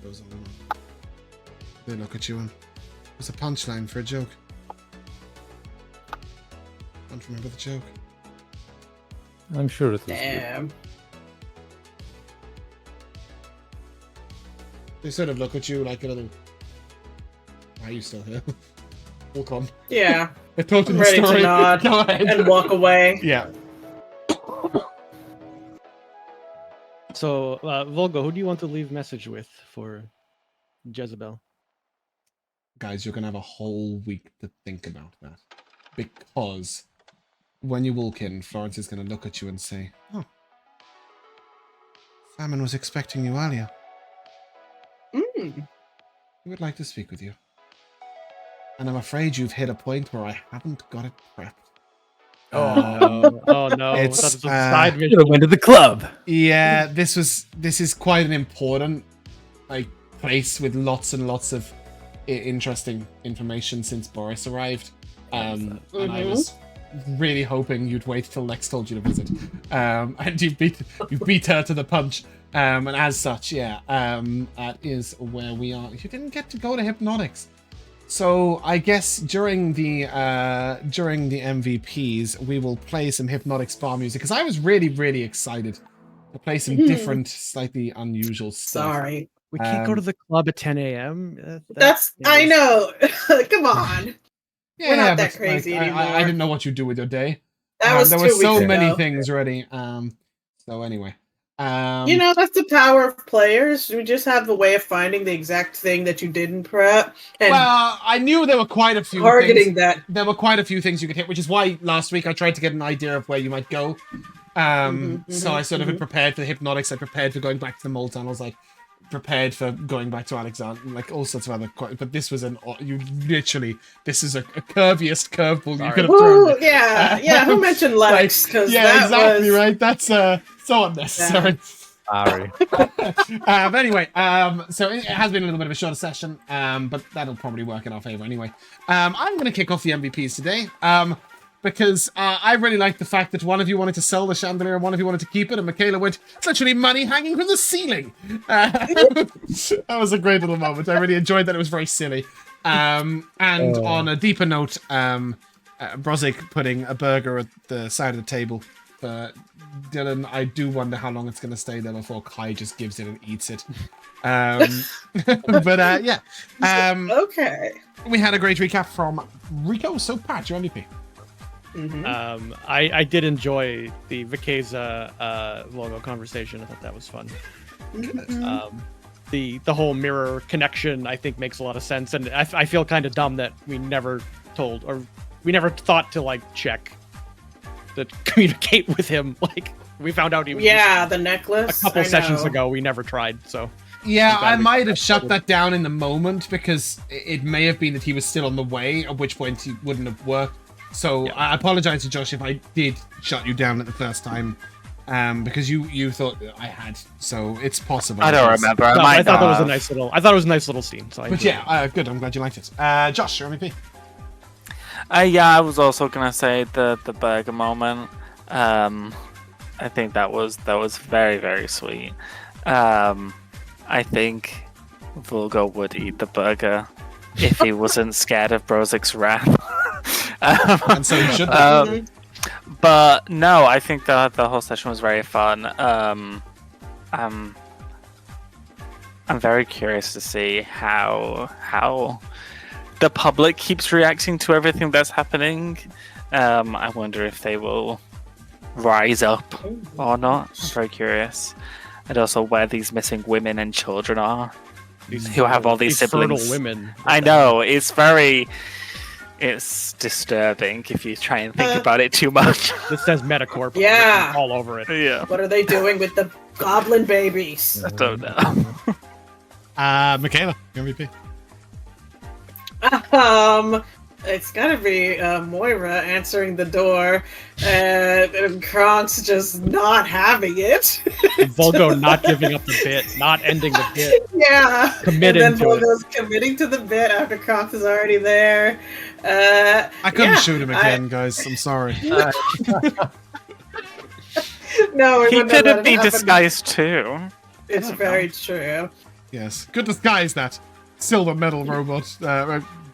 Goes on and on. They look at you and there's a punchline for a joke. Don't remember the joke. I'm sure it was. Damn. They sort of look at you like a little. Why are you still here? Welcome. Yeah. I told you I'm the ready story. to nod Go ahead. and walk away. Yeah. So, Vulgo, who do you want to leave message with for Jezebel? Guys, you're gonna have a whole week to think about that. Because when you walk in, Florence is gonna look at you and say, "Oh, Simon was expecting you earlier. Mm. He would like to speak with you. And I'm afraid you've hit a point where I haven't got it prepped." Oh no! It's, That's a side You mission. went to the club. Yeah, this is quite an important place with lots and lots of interesting information since Boris arrived. And I was really hoping you'd wait till Lex told you to visit. And you beat her to the punch. And as such, yeah, that is where we are. You didn't get to go to Hypnotics. So I guess during the MVPs, we will play some Hypnotics bar music, because I was really, really excited to play some different, slightly unusual stuff. Sorry. We can't go to the club at 10 a.m. I know. Come on. Yeah, We're not that but, crazy I anymore. didn't know what you'd do with your day. That was there 2 were weeks so ago. many things ready. So anyway. That's the power of players. We just have a way of finding the exact thing that you didn't prep and Well, I knew there were quite a few targeting things. that. There were quite a few things you could hit, which is why last week I tried to get an idea of where you might go. So I sort of had prepared for the Hypnotics. I prepared for going back to the mole tunnels. Like prepared for going back to Alexander. Like all sorts of other. But this was this is a curviest curveball you could have Woo, thrown. yeah. Who mentioned Lex? Because that exactly was right. That's so unnecessary. Sorry. But anyway, so it has been a little bit of a shorter session, but that'll probably work in our favor anyway. I'm going to kick off the MVPs today, because I really like the fact that one of you wanted to sell the chandelier and one of you wanted to keep it, and Mikayla went, "It's literally money hanging from the ceiling." That was a great little moment. I really enjoyed that. It was very silly. And on a deeper note, Brozzig putting a burger at the side of the table. But Dylan, I do wonder how long it's going to stay there before Kai just gives it and eats it. But yeah. okay. We had a great recap from Rico. So, Pat, your MVP. I did enjoy the Vikeza logo conversation. I thought that was fun. The whole mirror connection, I think, makes a lot of sense, and I feel kind of dumb that we never thought to check to communicate with him. Like we found out he was the necklace a couple sessions ago. We never tried. So yeah, I might have shut that down in the moment because it may have been that he was still on the way, at which point he wouldn't have worked. So yeah. I apologize to Josh if I did shut you down at the first time, because you thought I had. So it's possible. I don't remember. I thought it was a nice little. I thought it was a nice little scene. So but yeah, good. I'm glad you liked it. Josh, your MVP. Yeah, I was also gonna say the burger moment. I think that was very, very sweet. I think Vulgo would eat the burger if he wasn't scared of Brozzig's wrath. And so he should. But no, I think the whole session was very fun. I'm very curious to see how the public keeps reacting to everything that's happening. I wonder if they will rise up or not. I'm very curious. And also where these missing women and children are, who have all these siblings. Fertile women. I know, it's very... It's disturbing if you try and think about it too much. This says Metacorp Yeah. all over it. Yeah. What are they doing with the goblin babies? I don't know. Mikayla, your MVP. It's gotta be Moira answering the door, and Kronk's just not having it. Vulgo not giving up the bit, not ending the bit. Yeah, Committing and then to it. Vulgo's committing to the bit after Kronk is already there. I couldn't yeah, shoot him again, guys. I'm sorry. No, we He wouldn't could let have it been happen. disguised too. It's very true. Yes, good disguise that silver metal robot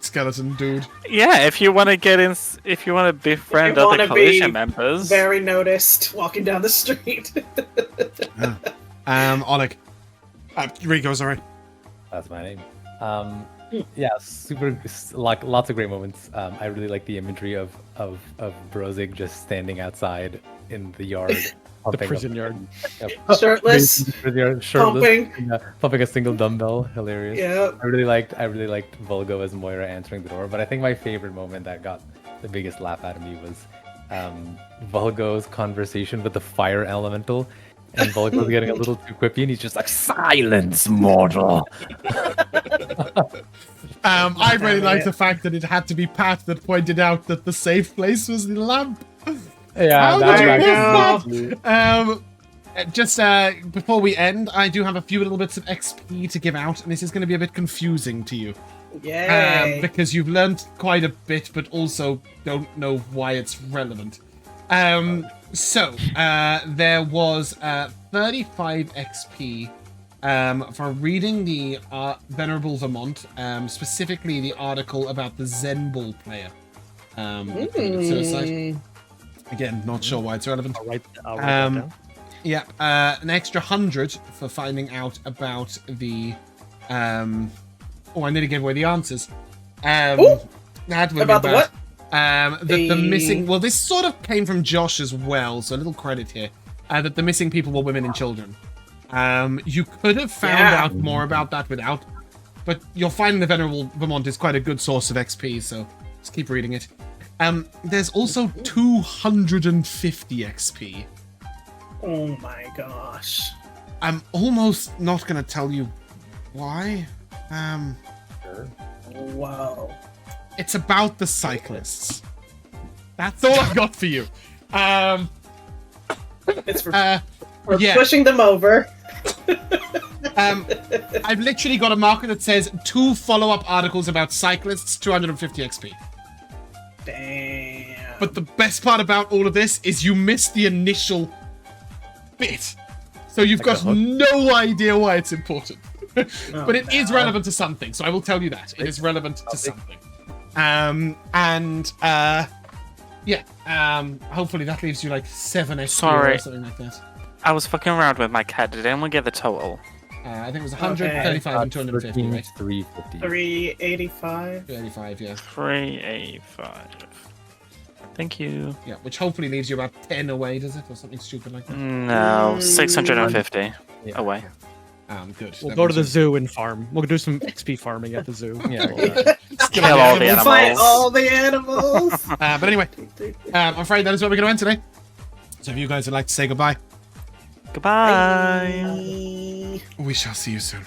skeleton dude. Yeah, if you want to get in, if you want to befriend You other wanna collision be members. Very noticed walking down the street. Oleg. Rico, sorry. That's my name. Yeah, super. Like lots of great moments. I really like the imagery of Brozzig just standing outside in the yard, The prison yard. Shirtless, shirtless, pumping. pumping a single dumbbell. Hilarious. Yeah. I really liked Vulgo as Moira answering the door. But I think my favorite moment that got the biggest laugh out of me was Vulgo's conversation with the fire elemental. And Vulgo's getting a little too quippy, and he's just like, "Silence, mortal." I really like the fact that it had to be Pat that pointed out that the safe place was the lamp. Yeah, How that's did you right. miss that? Just before we end, I do have a few little bits of XP to give out, and this is going to be a bit confusing to you. Yay. Because you've learned quite a bit, but also don't know why it's relevant. So, there was 35 XP for reading the Venerable Vermont, specifically the article about the Zen Ball player who committed suicide. Again, not sure why it's relevant. I'll write that down. Yeah, an extra 100 for finding out about the. Oh, I nearly gave away the answers. That would About be the bad. what? The missing. Well, this sort of came from Josh as well, so a little credit here. That the missing people were women and children. You could have found out more about that without, but you'll find the Venerable Vermont is quite a good source of XP, so just keep reading it. There's also 250 XP. Oh my gosh. I'm almost not gonna tell you why. Whoa. It's about the cyclists. That's all I've got for you. It's for yeah. pushing them over. I've literally got a marker that says 2 follow-up articles about cyclists, 250 XP. Damn. But the best part about all of this is you missed the initial bit. So you've got no idea why it's important. But it is relevant to something, so I will tell you that. It is relevant to something. Hopefully that leaves you like 7 XP Sorry. or something like that. I was fucking around with my cat. Did anyone get the total? I think it was 135 and 250, right? 350. 385. 285, yeah. 385. Thank you. Yeah, which hopefully leaves you about 10 away, does it? Or something stupid like that? No, 650 away. Good. We'll That go to means the you- zoo and farm. We'll do some XP farming at the zoo. Yeah. Kill all the We'll fight animals. all the animals. But anyway, I'm afraid that is where we're going to end today. So if you guys would like to say goodbye, Goodbye. Bye. we shall see you soon.